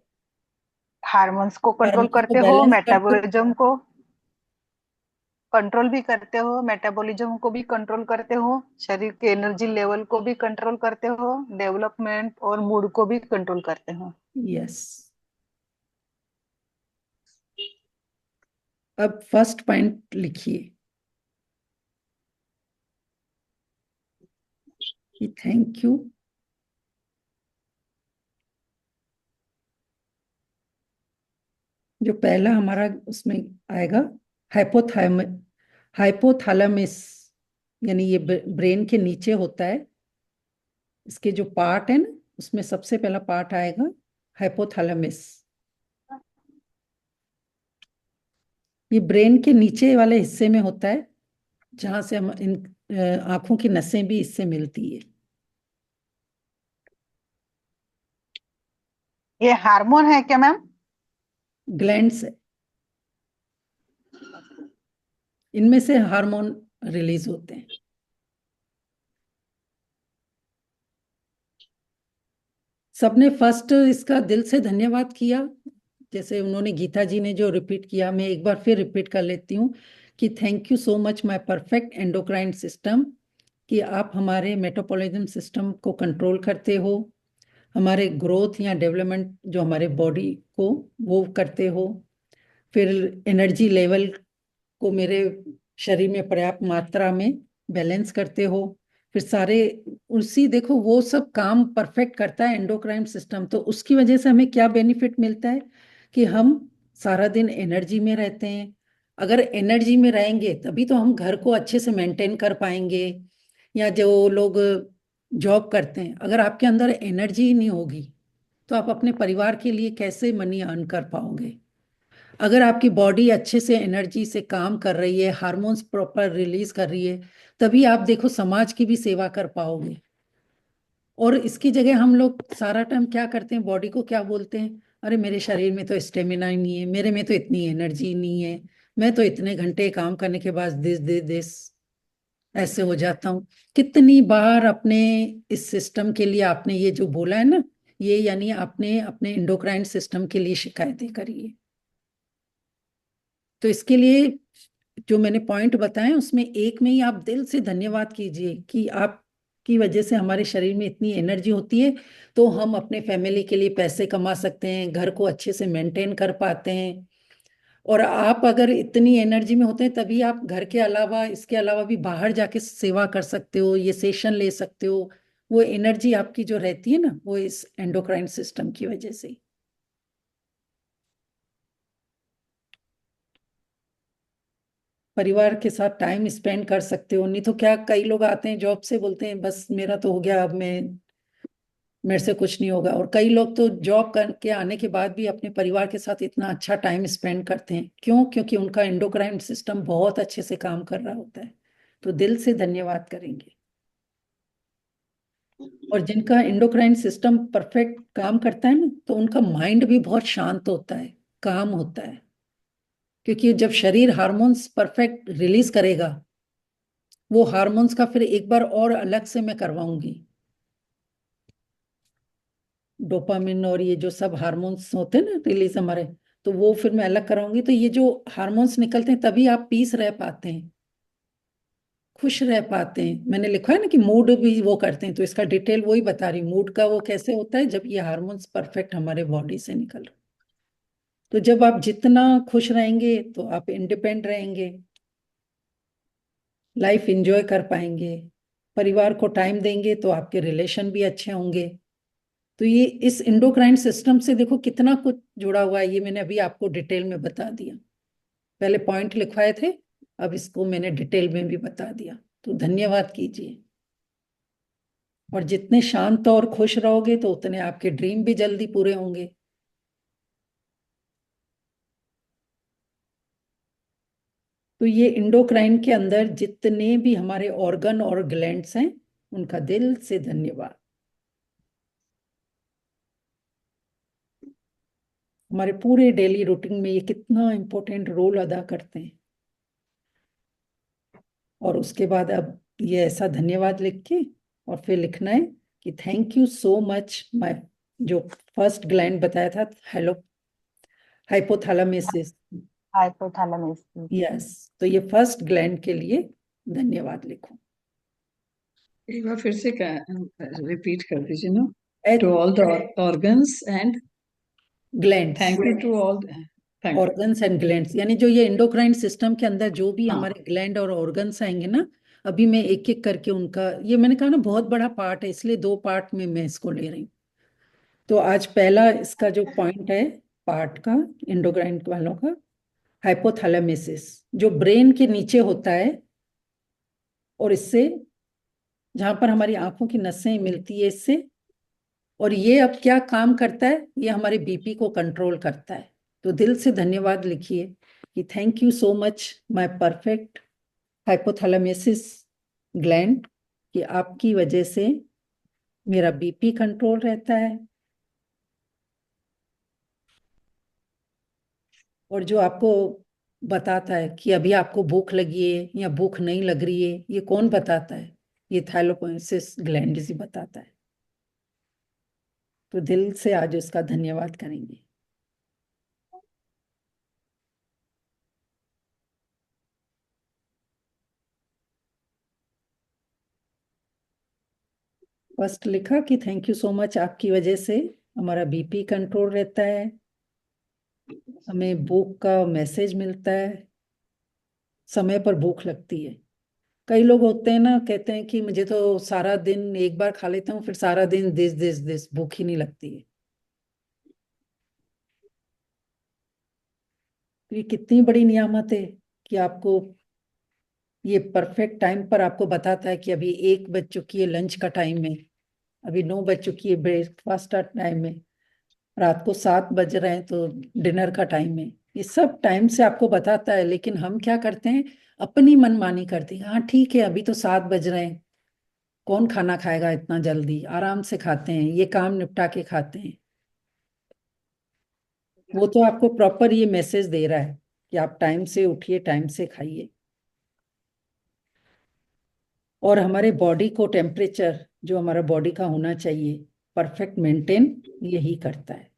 S3: हार्मोन्स को कंट्रोल
S2: हार्मोन को
S3: करते हो,
S2: बैलेंस करते हो।
S3: मेटाबॉलिज्म को कंट्रोल भी करते हो, मेटाबॉलिज्म को भी कंट्रोल करते हो, शरीर के एनर्जी लेवल को भी कंट्रोल करते हो, डेवलपमेंट और मूड को भी कंट्रोल करते हो।
S2: यस। अब फर्स्ट पॉइंट लिखिए कि थैंक यू जो पहला हमारा उसमें आएगा, हाइपोथैम हाइपोथैलेमस, यानी ये ब्रेन के नीचे होता है। इसके जो पार्ट है ना, उसमें सबसे पहला पार्ट आएगा हाइपोथैलेमस। ये ब्रेन के नीचे वाले हिस्से में होता है, जहां से हम इन आंखों की नसें भी इससे मिलती है।
S3: ये हार्मोन है क्या मैम?
S2: ग्लैंड्स है, इनमें से हार्मोन रिलीज होते हैं। सबने फर्स्ट इसका दिल से धन्यवाद किया, जैसे उन्होंने, गीता जी ने जो रिपीट किया, मैं एक बार फिर रिपीट कर लेती हूँ कि thank you so much my perfect endocrine system, कि आप हमारे मेटाबॉलिज्म सिस्टम को कंट्रोल करते हो, हमारे ग्रोथ या डेवलपमेंट जो हमारे बॉडी को, वो करते हो। फिर एनर्जी लेवल को मेरे शरीर में पर्याप्त मात्रा में बैलेंस करते हो। फिर सारे उसी, देखो वो सब काम परफेक्ट करता है एंडोक्राइन सिस्टम, तो उसकी वजह से हमें क्या बेनिफिट मिलता है कि हम सारा दिन एनर्जी में रहते हैं। अगर एनर्जी में रहेंगे तभी तो हम घर को अच्छे से मेंटेन कर पाएंगे, या जो लोग जॉब करते हैं, अगर आपके अंदर एनर्जी ही नहीं होगी तो आप अपने परिवार के लिए कैसे मनी अर्न कर पाओगे? अगर आपकी बॉडी अच्छे से एनर्जी से काम कर रही है, हार्मोन्स प्रॉपर रिलीज कर रही है, तभी आप देखो समाज की भी सेवा कर पाओगे। और इसकी जगह हम लोग सारा टाइम क्या करते हैं, बॉडी को क्या बोलते हैं, अरे मेरे शरीर में तो स्टेमिना ही नहीं है, मेरे में तो इतनी एनर्जी नहीं है, मैं तो इतने घंटे काम करने के बाद दिस ऐसे हो जाता हूँ। कितनी बार अपने इस सिस्टम के लिए आपने ये जो बोला है ना, ये यानी आपने अपने एंडोक्राइन सिस्टम के लिए शिकायतें करी है। तो इसके लिए जो मैंने पॉइंट बताए उसमें एक में ही आप दिल से धन्यवाद कीजिए कि आपकी वजह से हमारे शरीर में इतनी एनर्जी होती है, तो हम अपने फैमिली के लिए पैसे कमा सकते हैं, घर को अच्छे से मेंटेन कर पाते हैं। और आप अगर इतनी एनर्जी में होते हैं तभी आप घर के अलावा, इसके अलावा भी बाहर जाके सेवा कर सकते हो, ये सेशन ले सकते हो। वो एनर्जी आपकी जो रहती है ना, वो इस एंडोक्राइन सिस्टम की वजह से। परिवार के साथ टाइम स्पेंड कर सकते हो, नहीं तो क्या, कई लोग आते हैं जॉब से बोलते हैं बस मेरा तो हो गया, अब मैं, मेरे से कुछ नहीं होगा। और कई लोग तो जॉब करके आने के बाद भी अपने परिवार के साथ इतना अच्छा टाइम स्पेंड करते हैं। क्यों? क्योंकि उनका एंडोक्राइन सिस्टम बहुत अच्छे से काम कर रहा होता है। तो दिल से धन्यवाद करेंगे। और जिनका एंडोक्राइन सिस्टम परफेक्ट काम करता है ना, तो उनका माइंड भी बहुत शांत होता है, काम होता है। क्योंकि जब शरीर हार्मोन्स परफेक्ट रिलीज करेगा, वो हार्मोन्स का फिर एक बार और अलग से मैं करवाऊंगी, डोपामिन और ये जो सब हार्मोन्स होते हैं ना रिलीज हमारे, तो वो फिर मैं अलग कराऊंगी। तो ये जो हार्मोन्स निकलते हैं तभी आप पीस रह पाते हैं, खुश रह पाते हैं। मैंने लिखा है ना कि मूड भी वो करते हैं, तो इसका डिटेल वही बता रही हूँ, मूड का वो कैसे होता है जब ये हार्मोन्स परफेक्ट हमारे बॉडी से निकल रहे। तो जब आप जितना खुश रहेंगे तो आप इंडिपेंडेंट रहेंगे, लाइफ एंजॉय कर पाएंगे, परिवार को टाइम देंगे तो आपके रिलेशन भी अच्छे होंगे। तो ये इस इंडोक्राइन सिस्टम से देखो कितना कुछ जुड़ा हुआ है, ये मैंने अभी आपको डिटेल में बता दिया। पहले पॉइंट लिखवाए थे, अब इसको मैंने डिटेल में भी बता दिया। तो धन्यवाद कीजिए। और जितने शांत और खुश रहोगे तो उतने आपके ड्रीम भी जल्दी पूरे होंगे। तो ये इंडोक्राइन के अंदर जितने भी हमारे ऑर्गन और ग्लैंड्स हैं, उनका दिल से धन्यवाद। हमारे पूरे डेली रूटीन में ये कितना इंपॉर्टेंट रोल अदा करते हैं। और उसके बाद अब ये ऐसा धन्यवाद लिख के और फिर लिखना है कि thank you so much my, जो फर्स्ट ग्लैंड बताया था, हेलो, हाइपोथैलेमस।
S3: हाइपोथैलेमस।
S2: यस, तो ये फर्स्ट ग्लैंड के लिए धन्यवाद लिखो।
S8: एक बार फिर से रिपीट कर दीजिए ना, to all the organs and
S2: glands,
S8: thank you to all, thank
S2: organs and glands, यानी जो ये एंडोक्राइन सिस्टम के अंदर जो भी
S8: हाँ।
S2: हमारे ग्लैंड और ऑर्गन्स आएंगे ना, अभी मैं एक एक करके उनका, ये मैंने कहा ना बहुत बड़ा पार्ट है, इसलिए दो पार्ट में मैं इसको ले रही हूँ। तो आज पहला इसका जो पॉइंट है पार्ट का, एंडोक्राइन वालों का, हाइपोथैलेमस, जो ब्रेन के नीचे होता है, और इससे, जहां पर हमारी आंखों की नसें मिलती है इससे। और ये अब क्या काम करता है, ये हमारे बीपी को कंट्रोल करता है। तो दिल से धन्यवाद लिखिए कि thank you so much my perfect hypothalamus gland, कि आपकी वजह से मेरा बीपी कंट्रोल रहता है। और जो आपको बताता है कि अभी आपको भूख लगी है या भूख नहीं लग रही है, ये कौन बताता है? ये थाइरोपोएसिस ग्लैंड ही बताता है। तो दिल से आज उसका धन्यवाद करेंगे। फर्स्ट लिखा कि थैंक यू सो मच, आपकी वजह से हमारा बीपी कंट्रोल रहता है, हमें भूख का मैसेज मिलता है, समय पर भूख लगती है। कई लोग होते हैं ना, कहते हैं कि मुझे तो सारा दिन एक बार खा लेता हूँ, फिर सारा दिन दिस भूख ही नहीं लगती है। तो ये कितनी बड़ी नियामत है कि आपको ये परफेक्ट टाइम पर आपको बताता है कि अभी 1 बज चुकी है, लंच का टाइम है, अभी 9 बज चुकी है, ब्रेकफास्ट का टाइम है। रात को 7 बज रहे हैं तो डिनर का टाइम है। ये सब टाइम से आपको बताता है, लेकिन हम क्या करते हैं, अपनी मनमानी करते हैं। हाँ ठीक है, अभी तो 7 बज रहे हैं, कौन खाना खाएगा इतना जल्दी, आराम से खाते हैं, ये काम निपटा के खाते हैं। वो तो आपको प्रॉपर ये मैसेज दे रहा है कि आप टाइम से उठिए, टाइम से खाइए। और हमारे बॉडी को टेम्परेचर जो हमारा बॉडी का होना चाहिए परफेक्ट मेंटेन यही करता है।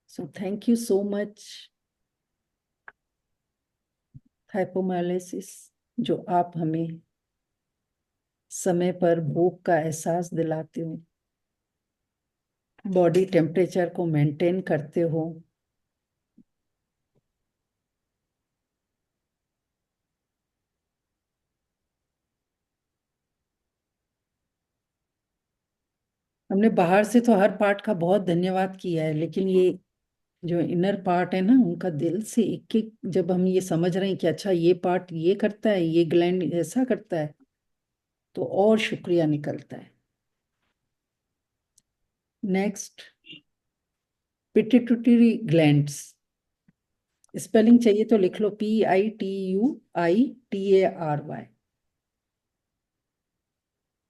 S2: So thank you so much हाइपोमाइलेसिस, जो आप हमें समय पर भूख का एहसास दिलाते हो, बॉडी टेम्परेचर को मेंटेन करते हो। हमने बाहर से तो हर पार्ट का बहुत धन्यवाद किया है, लेकिन ये जो इनर पार्ट है ना, उनका दिल से एक एक, जब हम ये समझ रहे हैं कि अच्छा ये पार्ट ये करता है, ये ग्लैंड ऐसा करता है, तो और शुक्रिया निकलता है। Next, pituitary glands. स्पेलिंग चाहिए तो लिख लो, PITUITARY,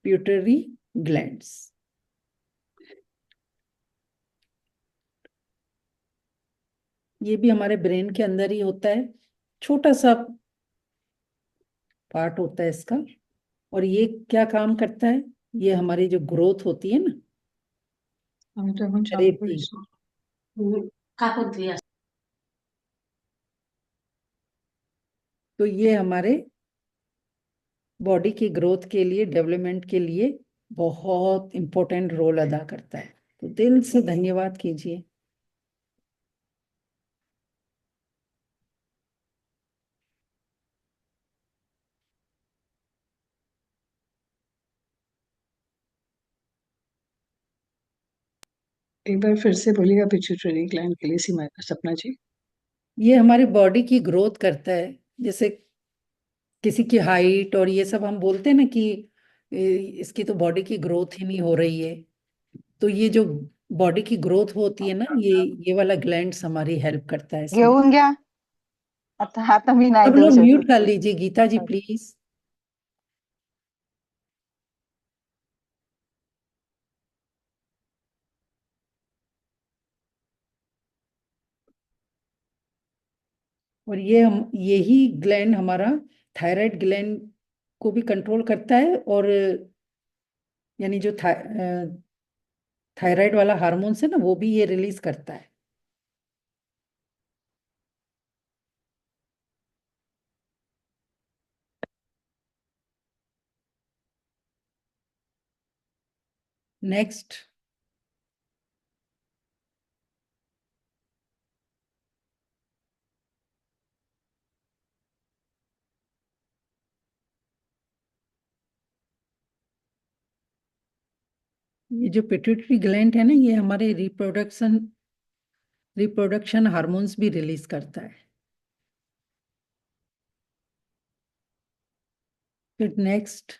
S2: पिट्यूटरी ग्लैंड्स। ये भी हमारे ब्रेन के अंदर ही होता है, छोटा सा पार्ट होता है इसका। और ये क्या काम करता है, ये हमारी जो ग्रोथ होती है ना,
S8: আমি তো এখন চালু
S2: थेरेपी,
S8: করেছি।
S2: तो ये हमारे बॉडी की ग्रोथ के लिए, डेवलपमेंट के लिए बहुत इंपॉर्टेंट रोल अदा करता है। तो दिल से धन्यवाद कीजिए।
S8: एक बार फिर से बोलिएगा पिट्यूटरी ग्लैंड के लिए सपना जी।
S2: ये हमारी बॉडी की ग्रोथ करता है। जैसे किसी की हाइट और ये सब हम बोलते हैं ना कि इसकी तो बॉडी की ग्रोथ ही नहीं हो रही है, तो ये जो बॉडी की ग्रोथ होती है ना, ये वाला ग्लैंड्स हमारी हेल्प करता है इसमें।
S3: घेऊन घ्या आता, आता मी नाही
S2: सब
S3: देऊ
S2: लोग म्यूट कर
S3: शकत.
S2: लीजिए, गीता जी प्लीज। और ये हम, यही ग्लैंड हमारा थायराइड ग्लैंड को भी कंट्रोल करता है, और यानी जो थायराइड वाला हार्मोन्स है ना, वो भी ये रिलीज करता है। नेक्स्ट, ये जो पिट्यूटरी ग्लैंड है ना, ये हमारे रिप्रोडक्शन हार्मोन्स भी रिलीज करता है। फिर नेक्स्ट,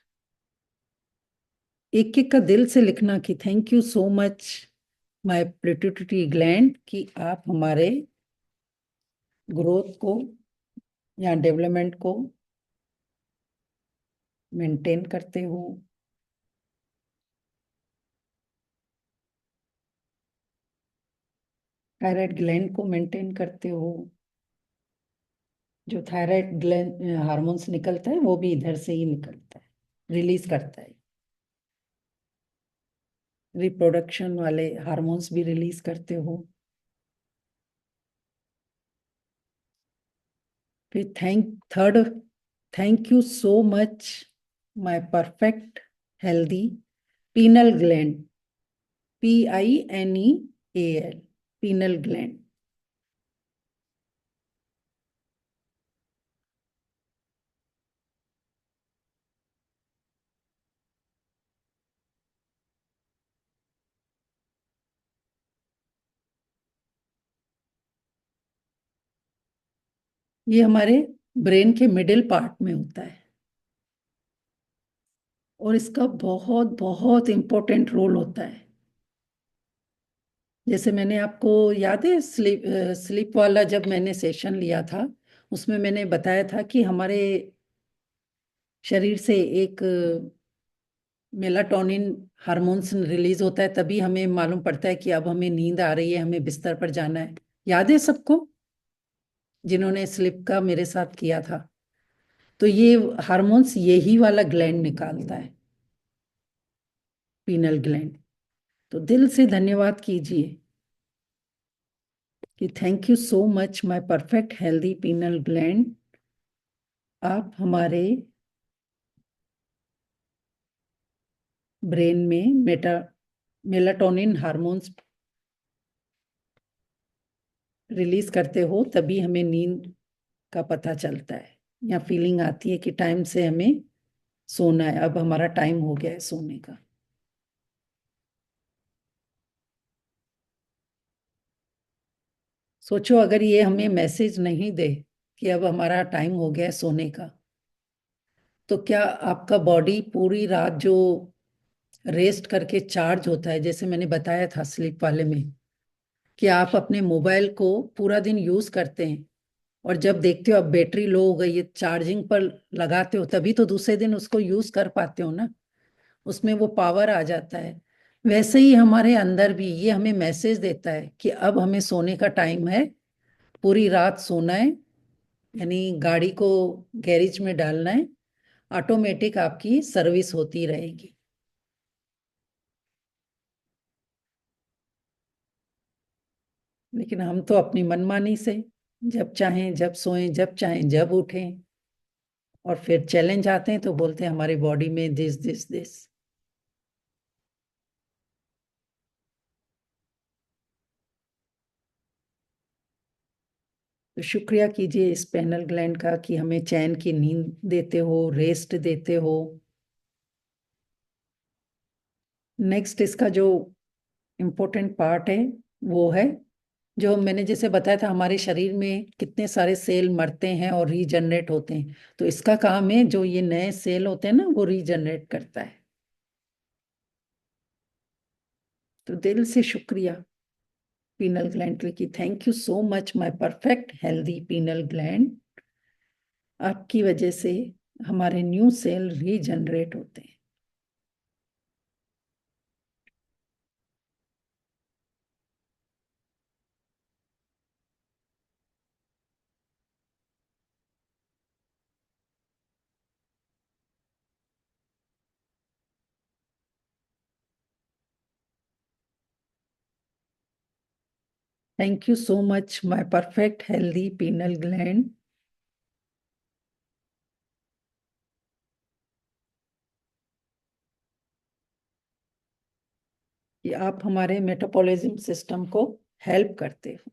S2: एक एक का दिल से लिखना कि thank you so much my pituitary gland, कि आप हमारे ग्रोथ को या डेवलपमेंट को मेंटेन करते हो। थायराइड ग्लैंड को मेंटेन करते हो। जो थायराइड ग्लैंड हार्मोन्स निकलता है वो भी इधर से ही निकलता है, रिलीज करता है। रिप्रोडक्शन वाले हार्मोन्स भी रिलीज करते हो। फिर third, thank you so much my perfect healthy penal gland, PINEAL, penal gland. ये हमारे ब्रेन के मिडिल पार्ट में होता है। और इसका बहुत बहुत इम्पोर्टेंट रोल होता है। जैसे मैंने आपको याद है स्लीप वाला जब मैंने सेशन लिया था, उसमें मैंने बताया था कि हमारे शरीर से एक मेलाटोनिन हार्मोन्स रिलीज होता है, तभी हमें मालूम पड़ता है कि अब हमें नींद आ रही है, हमें बिस्तर पर जाना है। याद है सबको, जिन्होंने स्लिप का मेरे साथ किया था? तो ये हार्मोन्स यही वाला ग्लैंड निकालता है, पीनल ग्लैंड। तो दिल से धन्यवाद कीजिए कि thank you so much my perfect healthy penal gland. आप हमारे ब्रेन में मेलाटोनिन हार्मोन्स रिलीज करते हो, तभी हमें नींद का पता चलता है या फीलिंग आती है कि टाइम से हमें सोना है, अब हमारा टाइम हो गया है सोने का। सोचो अगर ये हमें मैसेज नहीं दे कि अब हमारा टाइम हो गया है सोने का, तो क्या आपका बॉडी पूरी रात जो रेस्ट करके चार्ज होता है, जैसे मैंने बताया था स्लीप वाले में, कि आप अपने मोबाइल को पूरा दिन यूज करते हैं और जब देखते हो अब बैटरी लो हो गई है, चार्जिंग पर लगाते हो, तभी तो दूसरे दिन उसको यूज कर पाते हो ना, उसमें वो पावर आ जाता है। वैसे ही हमारे अंदर भी ये हमें मैसेज देता है कि अब हमें सोने का टाइम है, पूरी रात सोना है, यानी गाड़ी को गैरेज में डालना है, ऑटोमेटिक आपकी सर्विस होती रहेगी। लेकिन हम तो अपनी मनमानी से जब चाहें जब सोएं, जब चाहें जब उठें, और फिर चैलेंज आते हैं तो बोलते हैं हमारी बॉडी में दिस दिस दिस। तो शुक्रिया कीजिए इस पैनल ग्लैंड का कि हमें चैन की नींद देते हो, रेस्ट देते हो। नेक्स्ट इसका जो इम्पोर्टेंट पार्ट है वो है, जो मैंने जैसे बताया था हमारे शरीर में कितने सारे सेल मरते हैं और रीजनरेट होते हैं, तो इसका काम है जो ये नए सेल होते हैं ना, वो रीजनरेट करता है। तो दिल से शुक्रिया पीनल ग्लैंड के लिए कि thank you so much my perfect healthy penal gland. आपकी वजह से हमारे न्यू सेल रीजनरेट होते हैं। Thank you so much my perfect healthy penal gland. कि आप हमारे मेटाबॉलिज्म सिस्टम को हेल्प करते हो।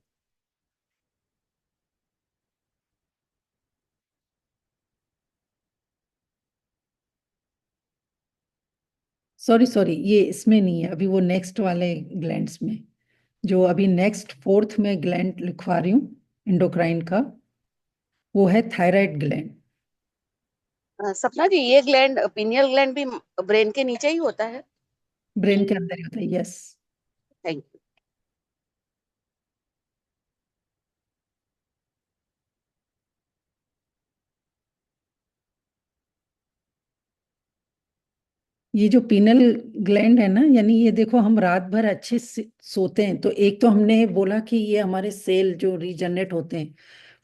S2: सॉरी सॉरी, ये इसमें नहीं है अभी, वो नेक्स्ट वाले ग्लैंड्स में, जो अभी नेक्स्ट फोर्थ में ग्लैंड लिखवा रही हूँ इंडोक्राइन का, वो है थायराइड ग्लैंड।
S10: सपना जी, ये ग्लैंड पिनियल ग्लैंड भी ब्रेन के नीचे ही होता है?
S2: ब्रेन के अंदर ही होता है, यस।
S10: Thank you.
S2: ये जो पीनल ग्लैंड है ना, यानी ये देखो हम रात भर अच्छे से सोते हैं, तो एक तो हमने बोला कि ये हमारे सेल जो रीजनरेट होते हैं,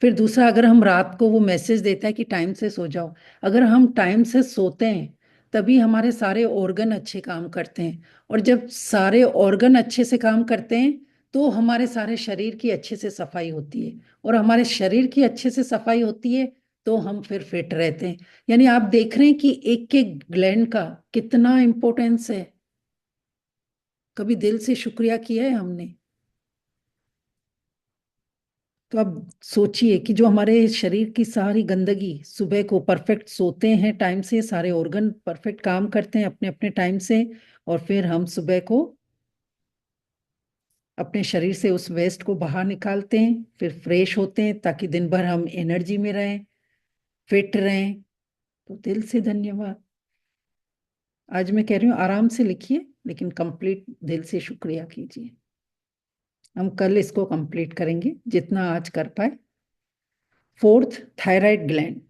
S2: फिर दूसरा अगर हम रात को वो मैसेज देता है कि टाइम से सो जाओ, अगर हम टाइम से सोते हैं तभी हमारे सारे ऑर्गन अच्छे काम करते हैं, और जब सारे ऑर्गन अच्छे से काम करते हैं तो हमारे सारे शरीर की अच्छे से सफाई होती है, और हमारे शरीर की अच्छे से सफाई होती है तो हम फिर फिट रहते हैं। यानी आप देख रहे हैं कि एक एक ग्लैंड का कितना इंपॉर्टेंस है। कभी दिल से शुक्रिया किया है हमने? तो अब सोचिए कि जो हमारे शरीर की सारी गंदगी, सुबह को परफेक्ट सोते हैं टाइम से, सारे ऑर्गन परफेक्ट काम करते हैं अपने अपने टाइम से, और फिर हम सुबह को अपने शरीर से उस वेस्ट को बाहर निकालते हैं, फिर फ्रेश होते हैं ताकि दिन भर हम एनर्जी में रहें, फिट रहें। तो दिल से धन्यवाद। आज मैं कह रही हूँ आराम से लिखिए, लेकिन कंप्लीट दिल से शुक्रिया कीजिए। हम कल इसको कंप्लीट करेंगे जितना आज कर पाए। Fourth, thyroid gland.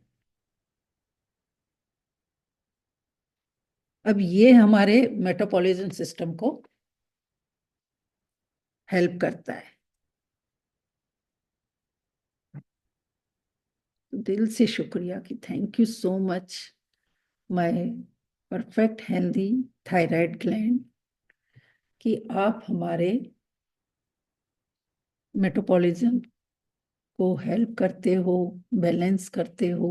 S2: अब ये हमारे मेटाबॉलिज्म सिस्टम को हेल्प करता है। तो दिल से शुक्रिया कि thank you so much my perfect healthy thyroid gland, कि आप हमारे मेटाबॉलिज्म को हेल्प करते हो, बैलेंस करते हो।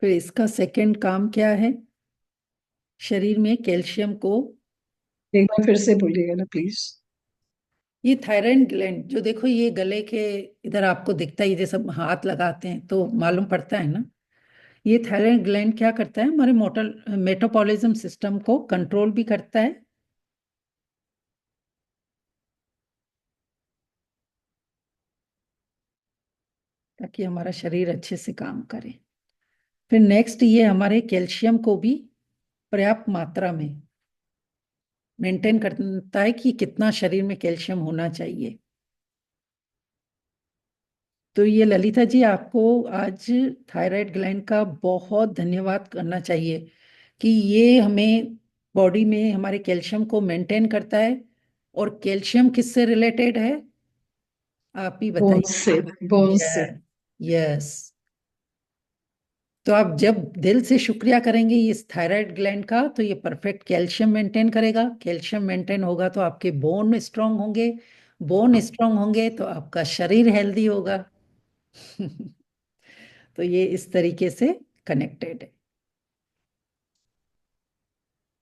S2: फिर इसका सेकंड काम क्या है? शरीर में कैल्शियम को,
S8: एक बार फिर से बोलिएगा ना प्लीज।
S2: ये थायराइड ग्लैंड जो देखो ये गले के इधर आपको दिखता है, ये जैसे हाथ लगाते हैं तो मालूम पड़ता है ना। ये थायराइड ग्लैंड क्या करता है? हमारे मोटल मेटाबॉलिज्म सिस्टम को कंट्रोल भी करता है, ताकि हमारा शरीर अच्छे से काम करे। फिर नेक्स्ट, ये हमारे कैल्शियम को भी पर्याप्त मात्रा में मेंटेन करता है कि कितना शरीर में कैल्शियम होना चाहिए। तो ये ललिता जी, आपको आज थायराइड ग्लैंड का बहुत धन्यवाद करना चाहिए कि ये हमें बॉडी में हमारे कैल्शियम को मेंटेन करता है। और कैल्शियम किससे रिलेटेड है? आप ही
S8: बोन्स से, बोन्स से।
S2: बताइए। यस। तो आप जब दिल से शुक्रिया करेंगे इस थायराइड ग्लैंड का, तो ये परफेक्ट कैल्शियम मेंटेन करेगा। कैल्शियम मेंटेन होगा तो आपके बोन स्ट्रांग होंगे, बोन स्ट्रांग होंगे तो आपका शरीर हेल्दी होगा। तो ये इस तरीके से कनेक्टेड है।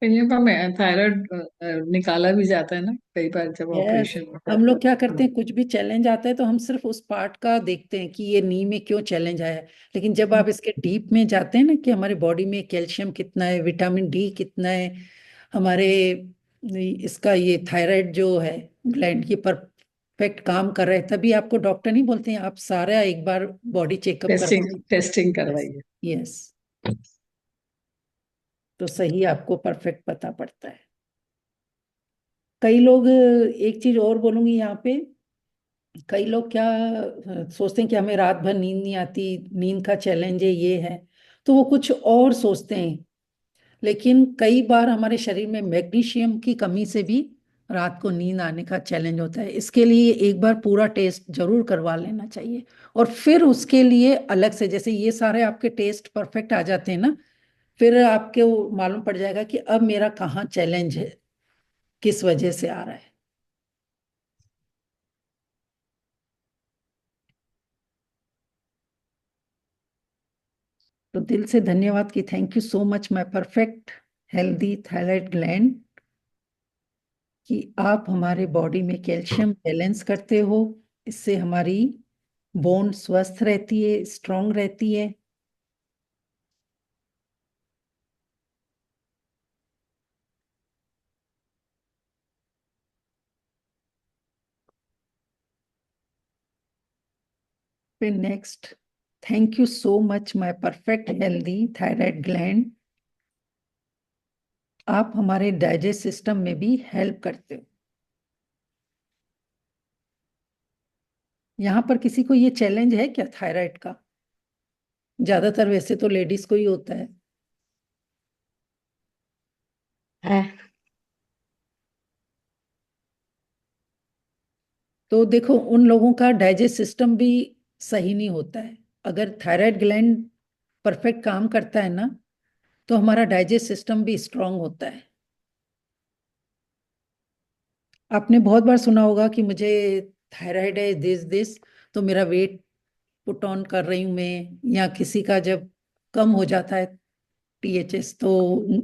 S8: कई बार थायराइड निकाला भी जाता है ना, कई बार जब
S2: यस।
S8: ऑपरेशन होता है।
S2: हम लोग क्या करते हैं, कुछ भी चैलेंज आता है तो हम सिर्फ उस पार्ट का देखते हैं कि ये नी में क्यों चैलेंज आया है। लेकिन जब आप इसके डीप में जाते हैं ना, कि हमारे बॉडी में कैल्शियम कितना है, विटामिन डी कितना है, हमारे इसका ये थायराइड जो है ग्लैंड ये परफेक्ट काम कर रहा है, तभी आपको डॉक्टर नहीं बोलते हैं आप सारा एक बार बॉडी चेकअप कर।
S8: Testing testing
S2: yes.
S8: करवाइए।
S2: यस। तो सही आपको परफेक्ट पता पड़ता है। कई लोग, एक चीज और बोलूंगी यहाँ पे, कई लोग क्या सोचते हैं कि हमें रात भर नींद नहीं आती, नींद का चैलेंज है, ये है, तो वो कुछ और सोचते हैं। लेकिन कई बार हमारे शरीर में मैग्नीशियम की कमी से भी रात को नींद आने का चैलेंज होता है। इसके लिए एक बार पूरा टेस्ट जरूर करवा लेना चाहिए। और फिर उसके लिए अलग से, जैसे ये सारे आपके टेस्ट परफेक्ट आ जाते हैं ना, फिर आपके वो मालूम पड़ जाएगा कि अब मेरा कहाँ चैलेंज है, किस वजह से आ रहा है। तो दिल से धन्यवाद कि thank you so much my perfect healthy thyroid gland, कि आप हमारे बॉडी में कैल्शियम बैलेंस करते हो। इससे हमारी बोन स्वस्थ रहती है, स्ट्रांग रहती है। फिर next, thank you so much my perfect healthy thyroid gland, आप हमारे डाइजेस्ट सिस्टम में भी हेल्प करते हो। यहाँ पर किसी को ये चैलेंज है क्या थायराइड का? ज्यादातर वैसे तो लेडीज को ही होता है।
S9: है।
S2: तो देखो, उन लोगों का डाइजेस्ट सिस्टम भी सही नहीं होता है। अगर थायराइड ग्लैंड परफेक्ट काम करता है ना, तो हमारा डाइजेस्ट सिस्टम भी स्ट्रांग होता है। आपने बहुत बार सुना होगा कि मुझे थायराइड है, दिस दिस, तो मेरा वेट पुट ऑन कर रही हूँ मैं, या किसी का जब कम हो जाता है टीएचएस तो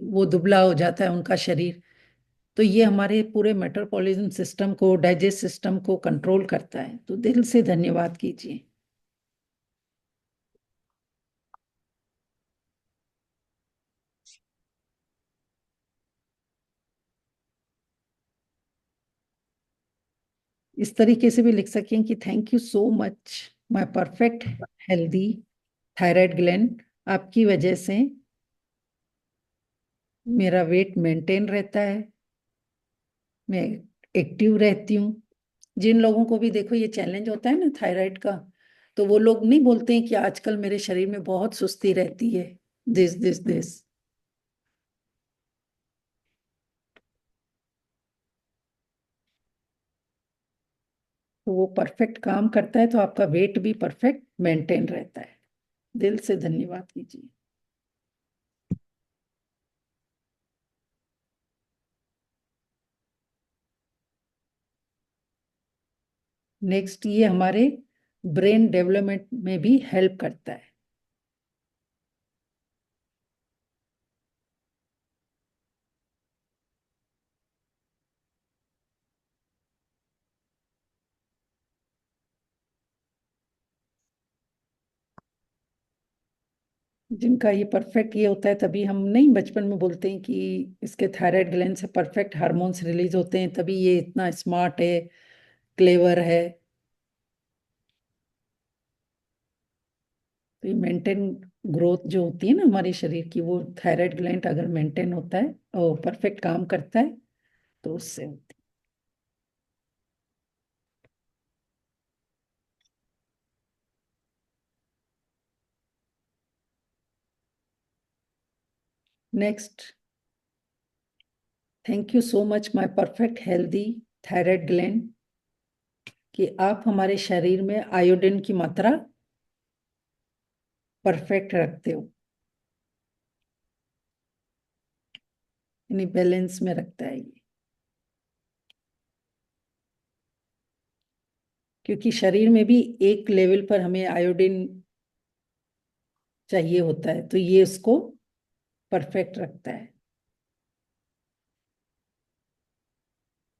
S2: वो दुबला हो जाता है उनका शरीर। तो ये हमारे पूरे मेटाबॉलिज्म सिस्टम को, डाइजेस्ट सिस्टम को कंट्रोल करता है। तो दिल से धन्यवाद कीजिए। इस तरीके से भी लिख सकें कि thank you so much my perfect healthy thyroid gland, आपकी वजह से मेरा वेट मेंटेन रहता है, मैं एक्टिव रहती हूँ। जिन लोगों को भी देखो ये चैलेंज होता है ना थायराइड का, तो वो लोग नहीं बोलते हैं कि आजकल मेरे शरीर में बहुत सुस्ती रहती है, दिस। तो वो परफेक्ट काम करता है, तो आपका वेट भी परफेक्ट मेंटेन रहता है। दिल से धन्यवाद कीजिए। नेक्स्ट, ये हमारे ब्रेन डेवलपमेंट में भी हेल्प करता है। जिनका ये परफेक्ट ये होता है, तभी हम नहीं बचपन में बोलते हैं कि इसके थायराइड ग्लैंड से परफेक्ट हार्मोन्स रिलीज होते हैं, तभी ये इतना स्मार्ट है, क्लेवर है। तो ये मेंटेन ग्रोथ जो होती है ना हमारे शरीर की, वो थायराइड ग्लैंड अगर मेंटेन होता है और परफेक्ट काम करता है तो उससे होती है। Next, thank you so much my perfect healthy thyroid gland, कि आप हमारे शरीर में आयोडीन की मात्रा परफेक्ट रखते हो, यानी बैलेंस में रखता है ये। क्योंकि शरीर में भी एक लेवल पर हमें आयोडीन चाहिए होता है, तो ये उसको परफेक्ट रखता है।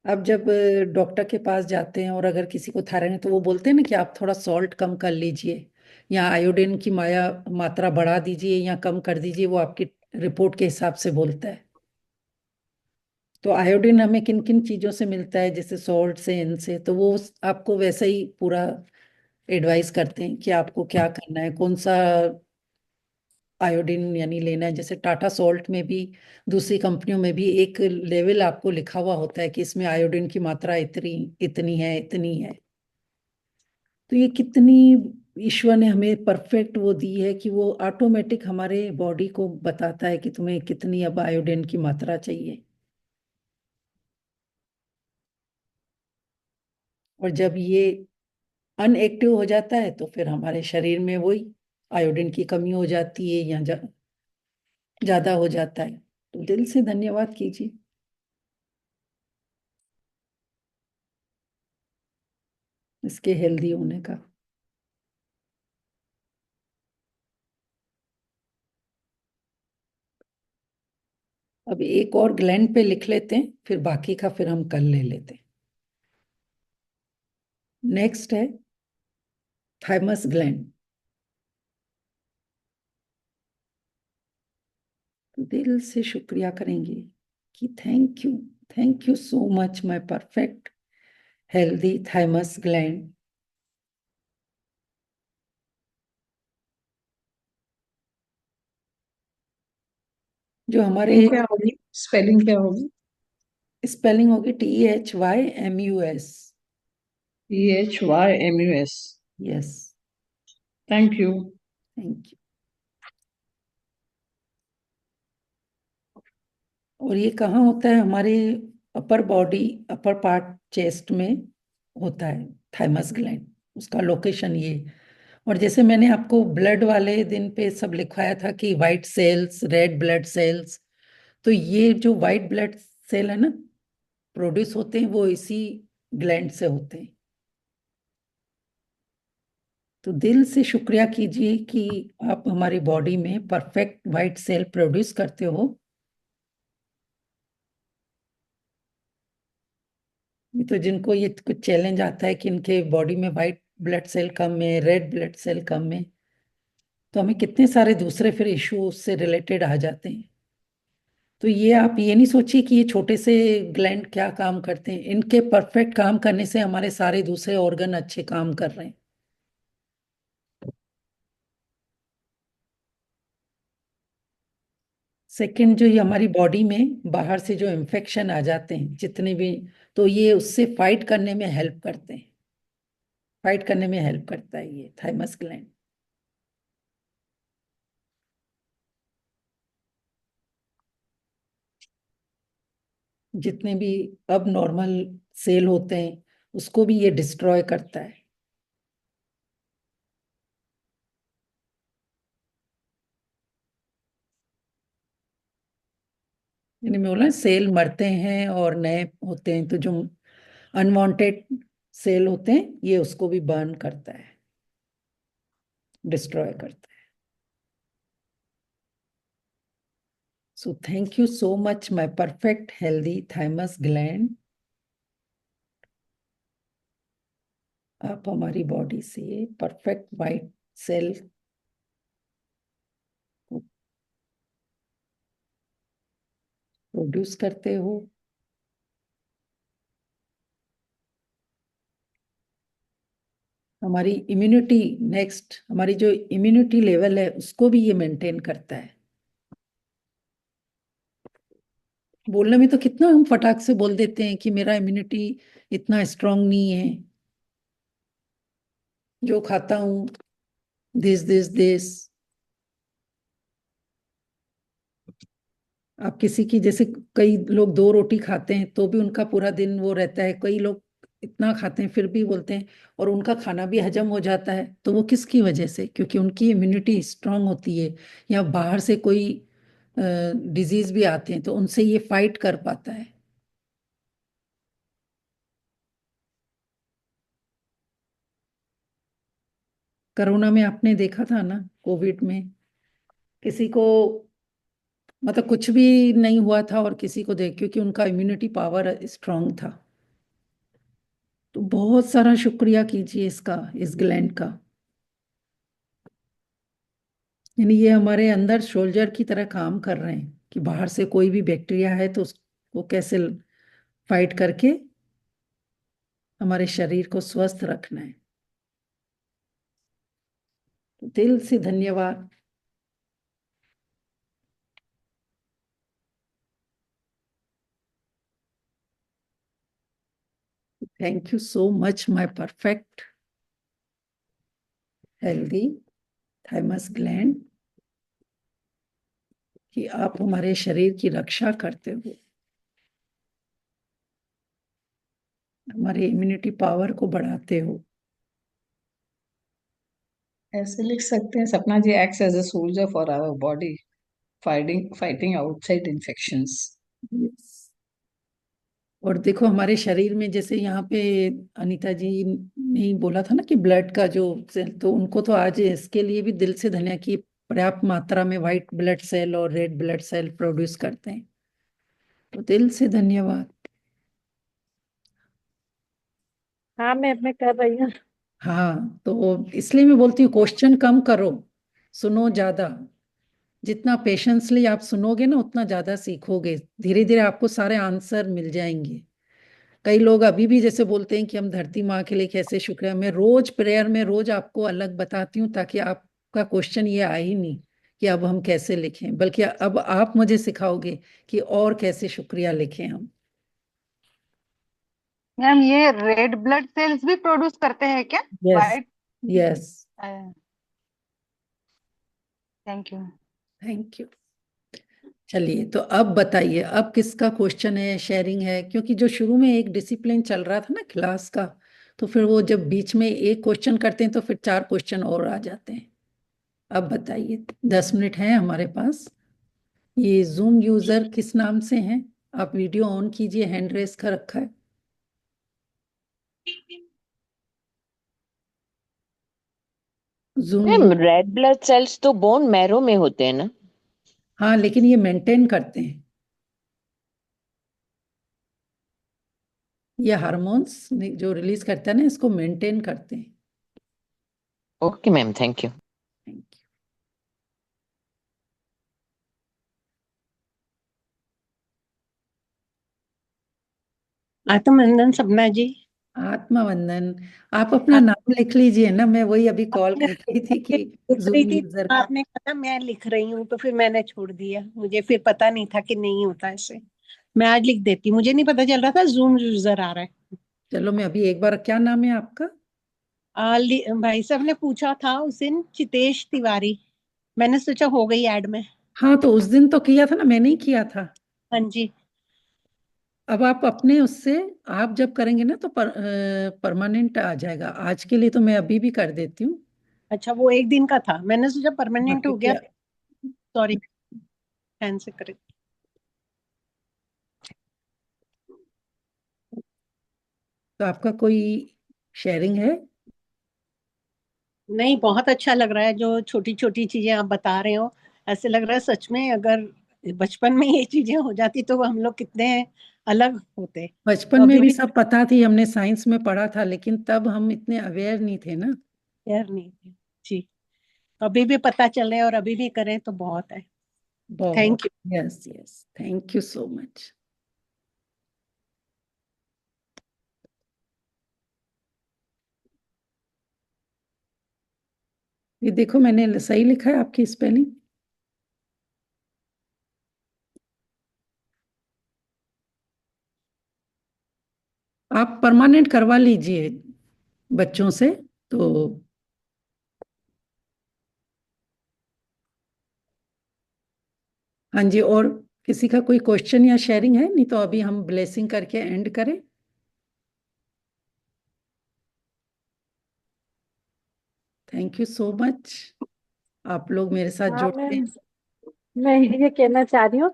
S2: अब जब डॉक्टर के पास जाते हैं और अगर किसी को थायराइड है, तो वो बोलते हैं ना कि आप थोड़ा सॉल्ट कम कर लीजिए, या आयोडीन की मात्रा बढ़ा दीजिए या कम कर दीजिए, वो आपकी रिपोर्ट के हिसाब से बोलता है। तो आयोडीन हमें किन किन चीजों से मिलता है, जैसे सॉल्ट से, इनसे, तो वो आपको वैसा ही पूरा एडवाइस करते हैं कि आपको क्या करना है, कौन सा आयोडीन यानी लेना है। जैसे टाटा सॉल्ट में भी, दूसरी कंपनियों में भी एक लेवल आपको लिखा हुआ होता है कि इसमें आयोडीन की मात्रा इतनी इतनी है, इतनी है। तो ये कितनी ईश्वर ने हमें परफेक्ट वो दी है कि वो ऑटोमेटिक हमारे बॉडी को बताता है कि तुम्हें कितनी अब आयोडीन की मात्रा चाहिए। और जब ये अनएक्टिव हो जाता है तो फिर हमारे शरीर में वही आयोडीन की कमी हो जाती है, या ज्यादा हो जाता है। तो दिल से धन्यवाद कीजिए इसके हेल्दी होने का। अब एक और ग्लैंड पे लिख लेते हैं, फिर बाकी का फिर हम कल ले लेते हैं। नेक्स्ट है थाइमस ग्लैंड। तो दिल से शुक्रिया करेंगे कि thank you so much my perfect healthy thymus gland, जो हमारे
S8: स्पेलिंग क्या होगी? स्पेलिंग क्या होगी?
S2: स्पेलिंग होगी THYMUS।
S8: THYMUS।
S2: Yes,
S8: thank you.
S2: Thank you. और ये कहाँ होता है? हमारे upper body, upper part, chest में होता है थाइमस ग्लैंड, उसका लोकेशन ये। और जैसे मैंने आपको ब्लड वाले दिन पे सब लिखवाया था कि white cells, red blood cells, तो ये जो वाइट ब्लड सेल है ना, प्रोड्यूस होते हैं वो इसी ग्लैंड से होते हैं। तो दिल से शुक्रिया कीजिए कि आप हमारी बॉडी में परफेक्ट वाइट सेल प्रोड्यूस करते हो। ये तो जिनको ये कुछ चैलेंज आता है कि इनके बॉडी में वाइट ब्लड सेल कम है, रेड ब्लड सेल कम है, तो हमें कितने सारे दूसरे फिर इश्यू उससे रिलेटेड आ जाते हैं। तो ये आप ये नहीं सोचिए कि ये छोटे से ग्लैंड क्या काम करते हैं, इनके परफेक्ट काम करने से हमारे सारे दूसरे ऑर्गन अच्छे काम कर रहे हैं। सेकंड, जो ये हमारी बॉडी में बाहर से जो इन्फेक्शन आ जाते हैं जितने भी, तो ये उससे फाइट करने में हेल्प करते हैं, फाइट करने में हेल्प करता है ये थाइमस ग्लैंड। जितने भी अब नॉर्मल सेल होते हैं उसको भी ये डिस्ट्रॉय करता है। यानी मैं बोला सेल मरते हैं और नए होते हैं, तो जो अनवांटेड सेल होते हैं ये उसको भी बर्न करता है, डिस्ट्रॉय करता है। So thank you so much my perfect healthy thymus gland. आप हमारी बॉडी से परफेक्ट वाइट सेल प्रोड्यूस करते हो। हमारी इम्यूनिटी, नेक्स्ट हमारी जो इम्यूनिटी लेवल है उसको भी ये मेंटेन करता है। बोलने में तो कितना हम फटाक से बोल देते हैं कि मेरा इम्यूनिटी इतना स्ट्रांग नहीं है, जो खाता हूं दिस। आप किसी की, जैसे कई लोग 2 रोटी खाते हैं तो भी उनका पूरा दिन वो रहता है, कई लोग इतना खाते हैं फिर भी बोलते हैं, और उनका खाना भी हजम हो जाता है, तो वो किसकी वजह से? क्योंकि उनकी इम्यूनिटी स्ट्रांग होती है, या बाहर से कोई डिजीज भी आते हैं तो उनसे ये फाइट कर पाता है। कोरोना में आपने देखा था ना, कोविड में किसी को मतलब कुछ भी नहीं हुआ था, और किसी को देख, क्योंकि उनका इम्यूनिटी पावर स्ट्रांग था। तो बहुत सारा शुक्रिया कीजिए इसका, इस ग्लैंड का। यानी ये हमारे अंदर सोल्जर की तरह काम कर रहे हैं कि बाहर से कोई भी बैक्टीरिया है तो उसको कैसे फाइट करके हमारे शरीर को स्वस्थ रखना है। तो दिल से धन्यवाद। Thank you so much my perfect healthy thymus gland, कि आप हमारे शरीर की रक्षा करते हो, हमारे इम्यूनिटी पावर को बढ़ाते हो।
S8: ऐसे लिख सकते हैं, Sapna ji acts as a soldier for our body, fighting outside infections.
S2: Yes. और देखो हमारे शरीर में, जैसे यहाँ पे अनीता जी ने ही बोला था ना कि ब्लड का जो सेल, तो उनको तो आज इसके लिए भी दिल से धन्यवाद कि पर्याप्त मात्रा में व्हाइट ब्लड सेल और रेड ब्लड सेल प्रोड्यूस करते हैं। तो दिल से धन्यवाद।
S4: हाँ मैं कर रही हूँ।
S2: हाँ, तो इसलिए मैं बोलती हूँ क्वेश्चन कम करो, सुनो ज्यादा। जितना पेशेंसली आप सुनोगे ना उतना ज्यादा सीखोगे, धीरे धीरे आपको सारे आंसर मिल जाएंगे। कई लोग अभी भी जैसे बोलते हैं कि हम धरती माँ के लिए कैसे शुक्र है। मैं रोज प्रेयर में रोज आपको अलग बताती हूँ, ताकि आपका क्वेश्चन ये आए ही नहीं कि अब हम कैसे लिखें, बल्कि अब आप मुझे सिखाओगे कि और कैसे शुक्रिया लिखें हम।
S3: मैम ये रेड ब्लड सेल्स भी प्रोड्यूस करते हैं क्या?
S2: Yes,
S3: white.
S2: Yes.
S3: Thank you.
S2: Thank you. चलिए, तो अब बताइए अब किसका क्वेश्चन है, शेयरिंग है? क्योंकि जो शुरू में एक डिसिप्लिन चल रहा था ना क्लास का, तो फिर वो जब बीच में एक क्वेश्चन करते हैं तो फिर 4 क्वेश्चन और आ जाते हैं। अब बताइए, 10 मिनट है हमारे पास। ये जूम यूजर किस नाम से हैं? आप वीडियो ऑन कीजिए, हैंड रेस कर रखा है। Zoom
S11: ma'am red blood cells तो बोन मैरो में होते हैं ना?
S2: हाँ, लेकिन ये मेंटेन करते हैं, ये हार्मोन्स जो रिलीज करता है ना, इसको मेंटेन करते हैं।
S11: Okay ma'am, thank you.
S2: Thank you.
S5: आत्मनंदन सपना जी।
S2: आत्मा वंदन। आप अपना नाम लिख लीजिए ना, मैं वही अभी कॉल
S9: मैं
S2: कर रही थी कि
S9: लिख रही
S2: जूम
S9: थी,
S2: यूजर का।
S9: आपने कहा मैं लिख रही हूँ, तो फिर मैंने छोड़ दिया, मुझे फिर पता नहीं था कि नहीं होता ऐसे। मैं आज लिख देती, मुझे नहीं पता चल रहा था जूम यूजर आ रहा है।
S2: चलो मैं अभी एक बार, क्या नाम है आपका?
S9: भाई साहब ने पूछा था उस दिन, चितेश तिवारी। मैंने सोचा हो गई ऐड में।
S2: हाँ तो उस दिन तो किया था ना, मैंने ही किया था।
S9: हाँ जी।
S2: अब आप अपने उससे, आप जब करेंगे ना तो परमानेंट आ जाएगा। आज के लिए तो मैं अभी भी कर देती हूँ।
S9: अच्छा, वो एक दिन का था, मैंने सोचा
S2: हाँ
S9: परमानेंट हो
S2: क्योंकि
S9: गया। सॉरी, हैंड से करे।
S2: तो आपका कोई शेयरिंग है?
S9: नहीं, बहुत अच्छा लग रहा है जो छोटी छोटी चीजें आप बता रहे हो। ऐसे लग रहा है सच में, अगर बचपन में ये चीजें हो जाती तो हम लोग कितने अलग होते।
S2: बचपन
S9: तो
S2: में
S9: अभी
S2: भी
S9: भी
S2: सब पता थी, हमने साइंस में पढ़ा था, लेकिन तब हम इतने अवेयर नहीं थे ना।
S9: यार नहीं थे। जी। अभी भी पता चले और अभी भी करें तो बहुत है।
S2: बहुत।
S9: Thank you.
S2: Yes yes, thank you so much. ये देखो, मैंने सही लिखा है आपकी स्पेलिंग? आप परमानेंट करवा लीजिए बच्चों से तो। हाँ जी, और किसी का कोई क्वेश्चन या शेयरिंग है? नहीं तो अभी हम ब्लेसिंग करके एंड करें। थैंक यू सो मच, आप लोग मेरे साथ
S4: हाँ
S2: जुड़ते
S4: मैम,
S2: हैं।
S4: मैं ये कहना चाह रही हूँ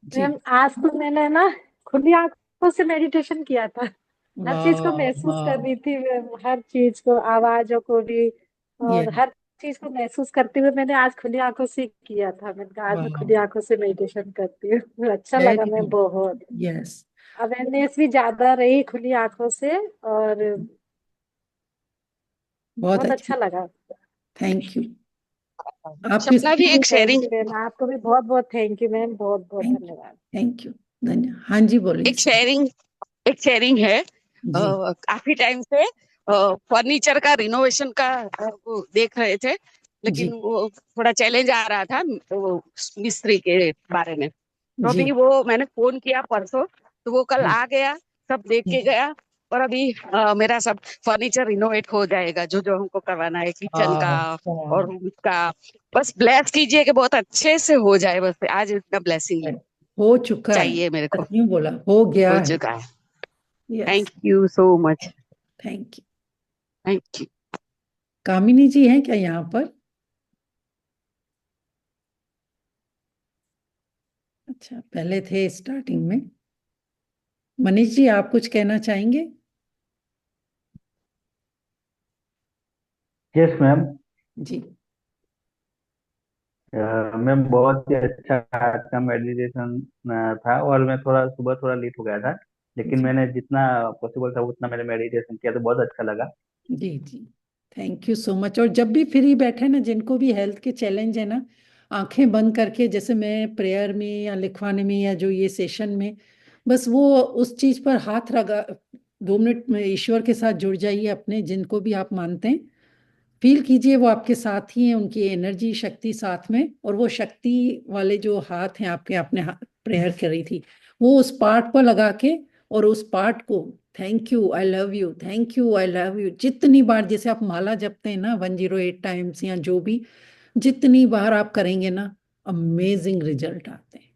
S2: जी।
S4: मैम, आज तो मैंने ना खुली आंखों से मेडिटेशन किया था। हर चीज को
S2: वाह
S4: महसूस कर
S2: वाह।
S4: रही थी मैं, हर चीज को, आवाजों को भी,
S2: ये
S4: और हर चीज को महसूस करते हुए मैंने आज खुली आंखों से किया था। मैंने कहा आज मैं
S2: वाह,
S4: खुली आंखों से मेडिटेशन करती हूँ। अच्छा लगा
S2: वेरी
S4: मैं
S2: गुड।
S4: बहुत,
S2: यस।
S4: अवेयरनेस भी ज्यादा रही खुली आंखों से, और
S2: बहुत
S4: बहुत
S2: अच्छी।
S4: अच्छा लगा।
S2: Thank you. आप
S10: सपना जी,
S2: इसकी।
S10: एक
S4: थैंक
S10: शेयरिंग,
S4: यू मैम, आपको भी बहुत बहुत थैंक यू मैम, बहुत बहुत
S2: थैंक यू।
S4: धन्यवाद।
S2: Thank you. धन्यवाद। हाँ जी, बोलिए
S10: एक
S2: सर।
S10: शेयरिंग एक शेयरिंग है।
S2: जी
S10: काफी टाइम से फर्नीचर का रिनोवेशन का वो देख रहे थे, लेकिन
S2: जी
S10: वो थोड़ा चैलेंज आ रहा था वो मिस्त्री के बारे में। तो
S2: जी
S10: अभी वो मैंने फोन किया परसों, तो वो कल
S2: जी
S10: आ गया, सब देख के गया। और अभी मेरा सब फर्नीचर रिनोवेट हो जाएगा, जो जो हमको करवाना है, किचन का
S2: वाह वाह।
S10: और रूम का। बस ब्लेस कीजिए कि बहुत अच्छे से हो जाए, बस आज इतना ब्लेसिंग
S2: हो चुका है,
S10: चाहिए मेरे को।
S2: सच में बोला, हो गया
S10: हो
S2: है।
S10: चुका है।
S2: Yes.
S10: Thank you so much.
S2: Thank you.
S10: Thank you.
S2: Kamini ji हैं क्या यहाँ पर? अच्छा, पहले थे स्टार्टिंग में। मनीष जी, आप कुछ कहना चाहेंगे?
S12: Yes ma'am.
S2: जी
S12: मैम बहुत ही अच्छा आज का मेडिटेशन था, और मैं थोड़ा सुबह थोड़ा लेट हो गया था, लेकिन
S2: जी
S12: मैंने जितना पॉसिबल था उतना मैंने मेडिटेशन किया, तो बहुत अच्छा लगा।
S2: जी जी। Thank you so much. और जब भी फ्री बैठे ना, जिनको भी हेल्थ के चैलेंज है ना, आंखें बंद करके, जैसे मैं प्रेयर में या लिखवाने में या जो ये सेशन में, बस वो उस चीज पर हाथ लगा, 2 मिनट में ईश्वर के साथ जुड़ जाइए, अपने जिनको भी आप मानते हैं, फील कीजिए वो आपके साथ ही हैं, उनकी एनर्जी शक्ति साथ में, और वो शक्ति वाले जो हाथ हैं आपके, आपने प्रेयर कर रही थी, वो उस पार्ट पर लगा के, और उस पार्ट को thank you, I love you, thank you, I love you, जितनी बार, जैसे आप माला जपते हैं ना 108 टाइम्स या जो भी, जितनी बार आप करेंगे ना, अमेजिंग रिजल्ट आते हैं।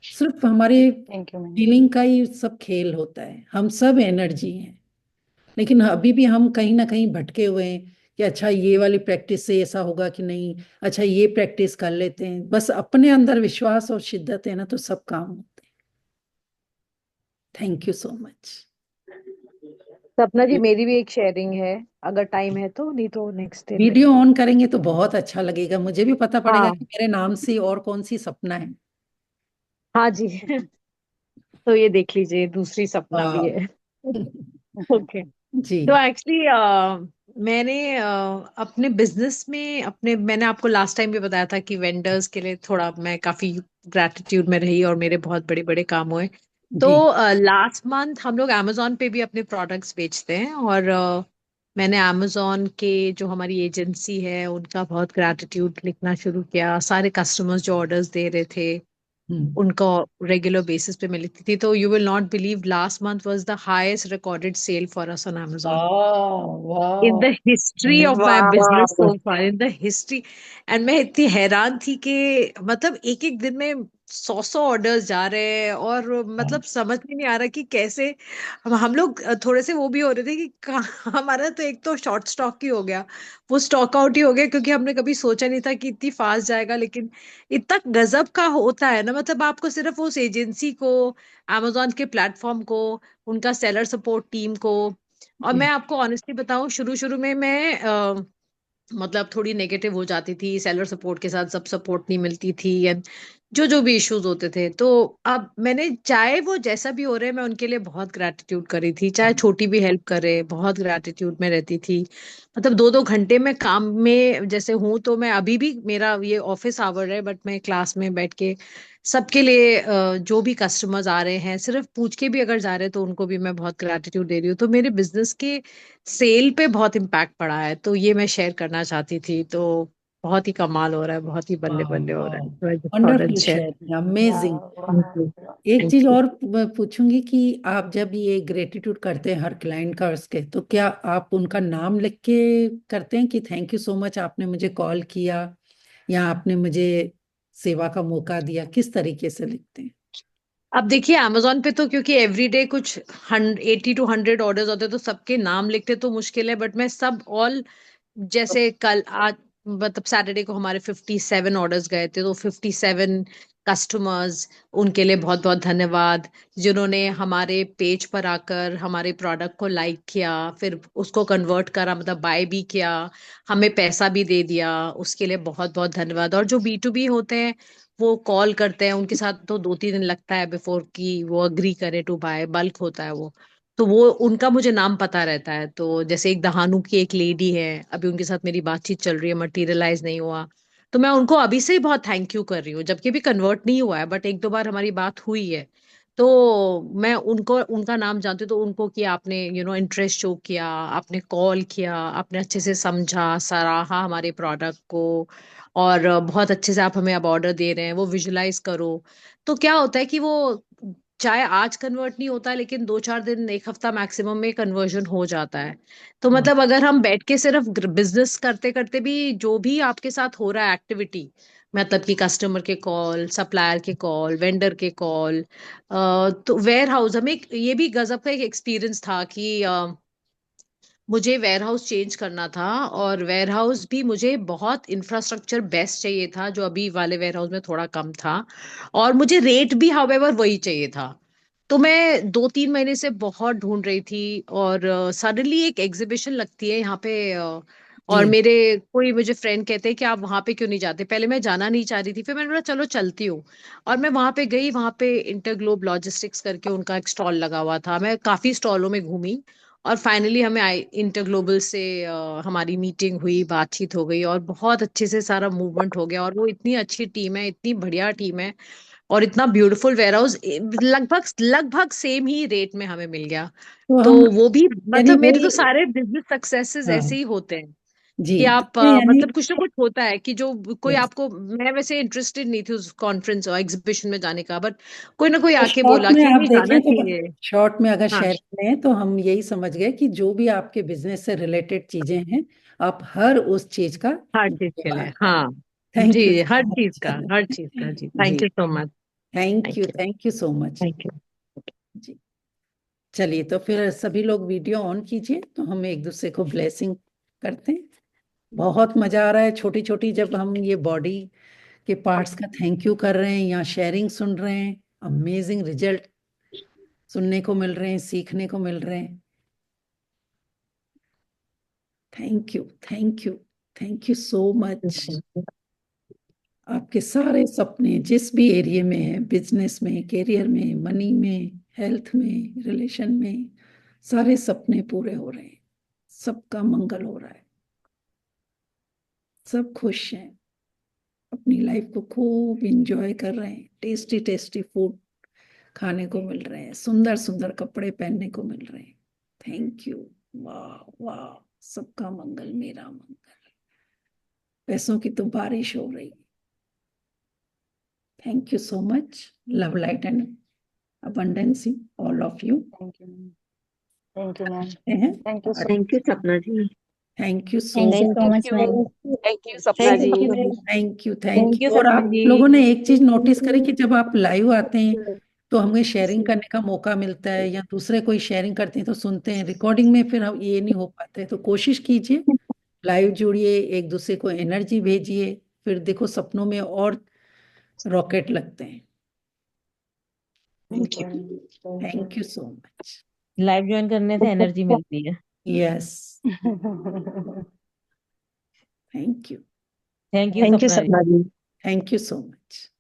S2: सिर्फ हमारे
S3: थैंक यू मैम।
S2: फीलिंग का ही सब खेल होता है, हम सब एनर्जी हैं, लेकिन अभी भी हम कहीं ना कहीं भटके हुए हैं कि अच्छा ये वाली प्रैक्टिस से ऐसा होगा कि नहीं, अच्छा ये प्रैक्टिस कर लेते हैं, बस अपने अंदर विश्वास और शिद्दत है ना तो सब काम होते हैं। Thank you so much.
S7: सपना जी, मेरी भी एक शेयरिंग है, अगर टाइम है तो, नहीं तो नेक्स्ट डे में।
S2: वीडियो ऑन करेंगे तो बहुत अच्छा लगेगा, मुझे भी पता पड़ेगा
S7: हाँ
S2: कि मेरे नाम से और कौन सी सपना है।
S7: हाँ जी। तो ये देख लीजिए, दूसरी सपना भी
S2: वाह।
S7: है। ओके।
S2: जी
S7: तो एक्चुअली मैंने अपने बिजनेस में, अपने, मैंने आपको लास्ट टाइम भी बताया था कि वेंडर्स के लिए थोड़ा मैं काफी ग्रैटिट्यूड में रही और मेरे बहुत बड़े बड़े काम हुए। तो
S2: जी।
S7: लास्ट मंथ हम लोग अमेजोन पे भी अपने प्रोडक्ट्स बेचते हैं, और मैंने अमेजोन के जो हमारी एजेंसी है उनका बहुत ग्रैटिट्यूड लिखना शुरू किया। सारे कस्टमर्स जो ऑर्डर्स दे रहे थे
S2: हम्म।
S7: उनको रेगुलर बेसिस पे मैं लिखती थी। तो you will not believe, last month was the highest recorded sale for us on Amazon in
S2: वाह।
S7: the history of my business so far, in the history। And मैं इतनी हैरान थी कि मतलब एक एक दिन में 100 ऑर्डर्स जा रहे हैं, और मतलब समझ में नहीं आ रहा कि कैसे हम लोग थोड़े से वो भी हो रहे थे कि हमारा तो एक तो शॉर्ट स्टॉक ही हो गया, वो स्टॉक आउट ही हो गया, क्योंकि हमने कभी सोचा नहीं था कि इतनी फास्ट जाएगा। लेकिन इतना गजब का होता है ना, मतलब आपको सिर्फ उस एजेंसी को, amazon के प्लेटफॉर्म को, उनका सेलर सपोर्ट टीम को। और मैं
S2: जी।
S7: आपको ऑनेस्टली बताऊं, शुरू शुरू में मैं मतलब थोड़ी नेगेटिव हो जाती थी, सेलर सपोर्ट के साथ सब सपोर्ट नहीं मिलती थी, एंड जो जो भी इश्यूज होते थे। तो अब मैंने, चाहे वो जैसा भी हो रहा है, मैं उनके लिए बहुत ग्रैटिट्यूड करी थी, चाहे छोटी भी हेल्प करे, बहुत ग्रैटिट्यूड में रहती थी। मतलब 2-2 घंटे में काम में जैसे हूँ, तो मैं अभी भी, मेरा ये ऑफिस आवर है, बट मैं क्लास में बैठ के सबके लिए जो भी कस्टमर्स आ रहे हैं, सिर्फ पूछ के भी अगर जा रहे हैं, तो उनको भी मैं बहुत ग्रैटिट्यूड दे रही हूँ। तो मेरे बिजनेस के सेल पे बहुत इम्पैक्ट पड़ा है, तो ये मैं शेयर करना चाहती थी। तो बहुत ही कमाल हो रहा है, बहुत ही बल्ले
S2: वाह
S7: बल्ले हो रहा
S2: वाह,
S7: है, तो I just thought and
S2: wonderful
S7: share.
S2: Share, amazing.
S7: Thank you.
S2: एक चीज
S7: थैंक यू।
S2: और पूछूंगी कि आप जब ये ग्रेटिट्यूड करते हैं हर क्लाइंट का उसके, तो क्या आप उनका नाम लिख के करते हैं कि थैंक यू सो मच आपने मुझे कॉल किया या आपने मुझे सेवा का मौका दिया, किस तरीके से लिखते हैं?
S7: अब देखिए, अमेजोन पे तो क्योंकि एवरीडे कुछ 80 to 100 ऑर्डर्स होते हैं, तो सबके नाम लिखते तो मुश्किल है, बट मैं सब ऑल, जैसे कल, आज मतलब सैटरडे को हमारे 57 ऑर्डर्स गए थे, तो 57 कस्टमर्स, उनके लिए बहुत बहुत धन्यवाद। जिन्होंने हमारे पेज पर आकर हमारे प्रोडक्ट को लाइक किया, फिर उसको कन्वर्ट करा, मतलब बाय भी किया, हमें पैसा भी दे दिया, उसके लिए बहुत बहुत धन्यवाद। और जो B2B होते हैं, वो कॉल करते हैं, उनके साथ तो 2-3 दिन लगता है बिफोर कि वो अग्री करे टू बाय, बल्क होता है वो। तो वो उनका मुझे नाम पता रहता है। तो जैसे एक दहानू की एक लेडी है, अभी उनके साथ मेरी बातचीत चल रही है, मटेरियलाइज नहीं हुआ, तो मैं उनको अभी से ही बहुत थैंक यू कर रही हूँ, जबकि भी कन्वर्ट नहीं हुआ है, बट 1-2 बार हमारी बात हुई है। तो मैं उनको, उनका नाम जानती हूँ, तो उनको कि आपने इंटरेस्ट शो किया, आपने कॉल किया, आपने अच्छे से समझा, सराहा हमारे प्रोडक्ट को, और बहुत अच्छे से आप हमें अब ऑर्डर दे रहे हैं, वो विजुलाइज करो। तो क्या होता है कि वो, चाहे आज कन्वर्ट नहीं होता है, लेकिन 2-4 दिन, एक हफ्ता मैक्सिमम में कन्वर्जन हो जाता है। तो
S2: वाह।
S7: मतलब अगर हम बैठ के सिर्फ बिजनेस करते करते भी, जो भी आपके साथ हो रहा है एक्टिविटी, मतलब कि कस्टमर के कॉल, सप्लायर के कॉल, वेंडर के कॉल, तो वेयर हाउस, हमें ये भी गजब का एक एक्सपीरियंस था कि मुझे वेयर हाउस चेंज करना था, और वेयर हाउस भी मुझे बहुत इंफ्रास्ट्रक्चर बेस्ट चाहिए था, जो अभी वाले वेयर हाउस में थोड़ा कम था, और मुझे रेट भी हाउएवर वही चाहिए था। तो मैं 2-3 महीने से बहुत ढूंढ रही थी, और सडनली एक एग्जीबिशन लगती है यहाँ पे, और
S2: जी।
S7: मेरे कोई मुझे फ्रेंड कहते हैं कि आप वहां पे क्यों नहीं जाते। पहले मैं जाना नहीं चाह रही थी, फिर मैंने बोला चलो चलती हूँ। और मैं वहां पे गई, वहां पे इंटरग्लोब लॉजिस्टिक्स करके उनका एक स्टॉल लगा हुआ था, मैं काफी स्टॉलों में घूमी, और फाइनली हमें इंटर ग्लोबल से हमारी मीटिंग हुई, बातचीत हो गई, और बहुत अच्छे से सारा मूवमेंट हो गया। और वो इतनी अच्छी टीम है, इतनी बढ़िया टीम है, और इतना ब्यूटीफुल वेयर हाउस, लगभग लगभग सेम ही रेट में हमें मिल गया।
S2: तो
S7: तो
S2: हम
S7: वो भी,
S2: यानी
S7: मतलब मेरे
S2: वही।
S7: तो सारे बिजनेस सक्सेसेस ऐसे
S2: हाँ।
S7: ही होते हैं
S2: जी।
S7: कि आप
S2: तो यानी।
S7: मतलब कुछ ना कुछ होता है कि जो कोई
S2: यस।
S7: आपको, मैं वैसे इंटरेस्टेड नहीं थी उस कॉन्फ्रेंस और एग्जीबिशन में जाने का, बट कोई ना कोई
S2: तो
S7: आके
S2: शॉर्ट
S7: बोला
S2: में
S7: कि
S2: आप
S7: नहीं, जाना
S2: देखें तो,
S7: चाहिए।
S2: शॉर्ट में अगर
S7: हाँ।
S2: शेयर करें तो हम यही समझ गए कि जो भी आपके बिजनेस से रिलेटेड चीजें हैं, आप हर उस चीज का
S7: हर चीज के लिए,
S2: व्यवहार करें।
S7: हाँ।
S2: थैंक यू
S7: जी,
S2: सो
S7: हर चीज का,
S2: मच।
S7: हर चीज का, जी,
S2: जी।
S7: Thank you so much.
S2: Thank
S7: thank
S2: you,
S7: you.
S2: Thank you so much.
S7: Thank you.
S2: जी। चलिए, तो फिर सभी लोग वीडियो ऑन कीजिए, तो हम एक दूसरे को ब्लेसिंग करते हैं। बहुत मजा आ रहा है, छोटी छोटी जब हम ये बॉडी के पार्ट्स का थैंक यू कर रहे हैं या शेयरिंग सुन रहे हैं, अमेजिंग रिजल्ट सुनने को मिल रहे हैं, सीखने को मिल रहे हैं। Thank you, thank you, thank you so much. आपके सारे सपने जिस भी एरिया में है, बिजनेस में, करियर में, मनी में, हेल्थ में, रिलेशन में, सारे सपने पूरे हो रहे हैं, सबका मंगल हो रहा है, सब खुश हैं, अपनी लाइफ को खूब इंजॉय कर रहे हैं, टेस्टी टेस्टी फूड खाने को मिल रहे हैं, सुंदर सुंदर कपड़े पहनने को मिल रहे हैं। Thank you. वाह वाह, सबका मंगल मेरा मंगल। पैसों की तो बारिश हो रही है। Thank you so much. Love, light and abundance all of you.
S3: Thank you ma'am. Thank you ma'am.
S2: हैं?
S3: Thank you so
S13: thank you Sapna ji.
S2: Thank you so
S4: thank you
S2: much.
S4: So much ma'am.
S10: Thank you Sapna ji.
S2: Thank you
S13: Thank you,
S2: और
S13: सपना
S2: आप
S13: जी।
S2: लोगों ने एक चीज नोटिस करी कि जब आप लाइव आते हैं तो हमें शेयरिंग करने का मौका मिलता है, या दूसरे कोई शेयरिंग करते हैं तो सुनते हैं। रिकॉर्डिंग में फिर हम ये नहीं हो पाता है, तो कोशिश कीजिए लाइव जुड़िए, एक दूसरे को एनर्जी भेजिए, फिर देखो सपनों में और रॉकेट लगते हैं।
S13: Thank you.
S2: Thank you so much.
S13: Live join करने से एनर्जी मिलती है।
S2: Yes, thank you.
S13: Thank you
S11: thank you
S13: Sapna ji.
S11: Sapna ji.
S2: Thank you so much.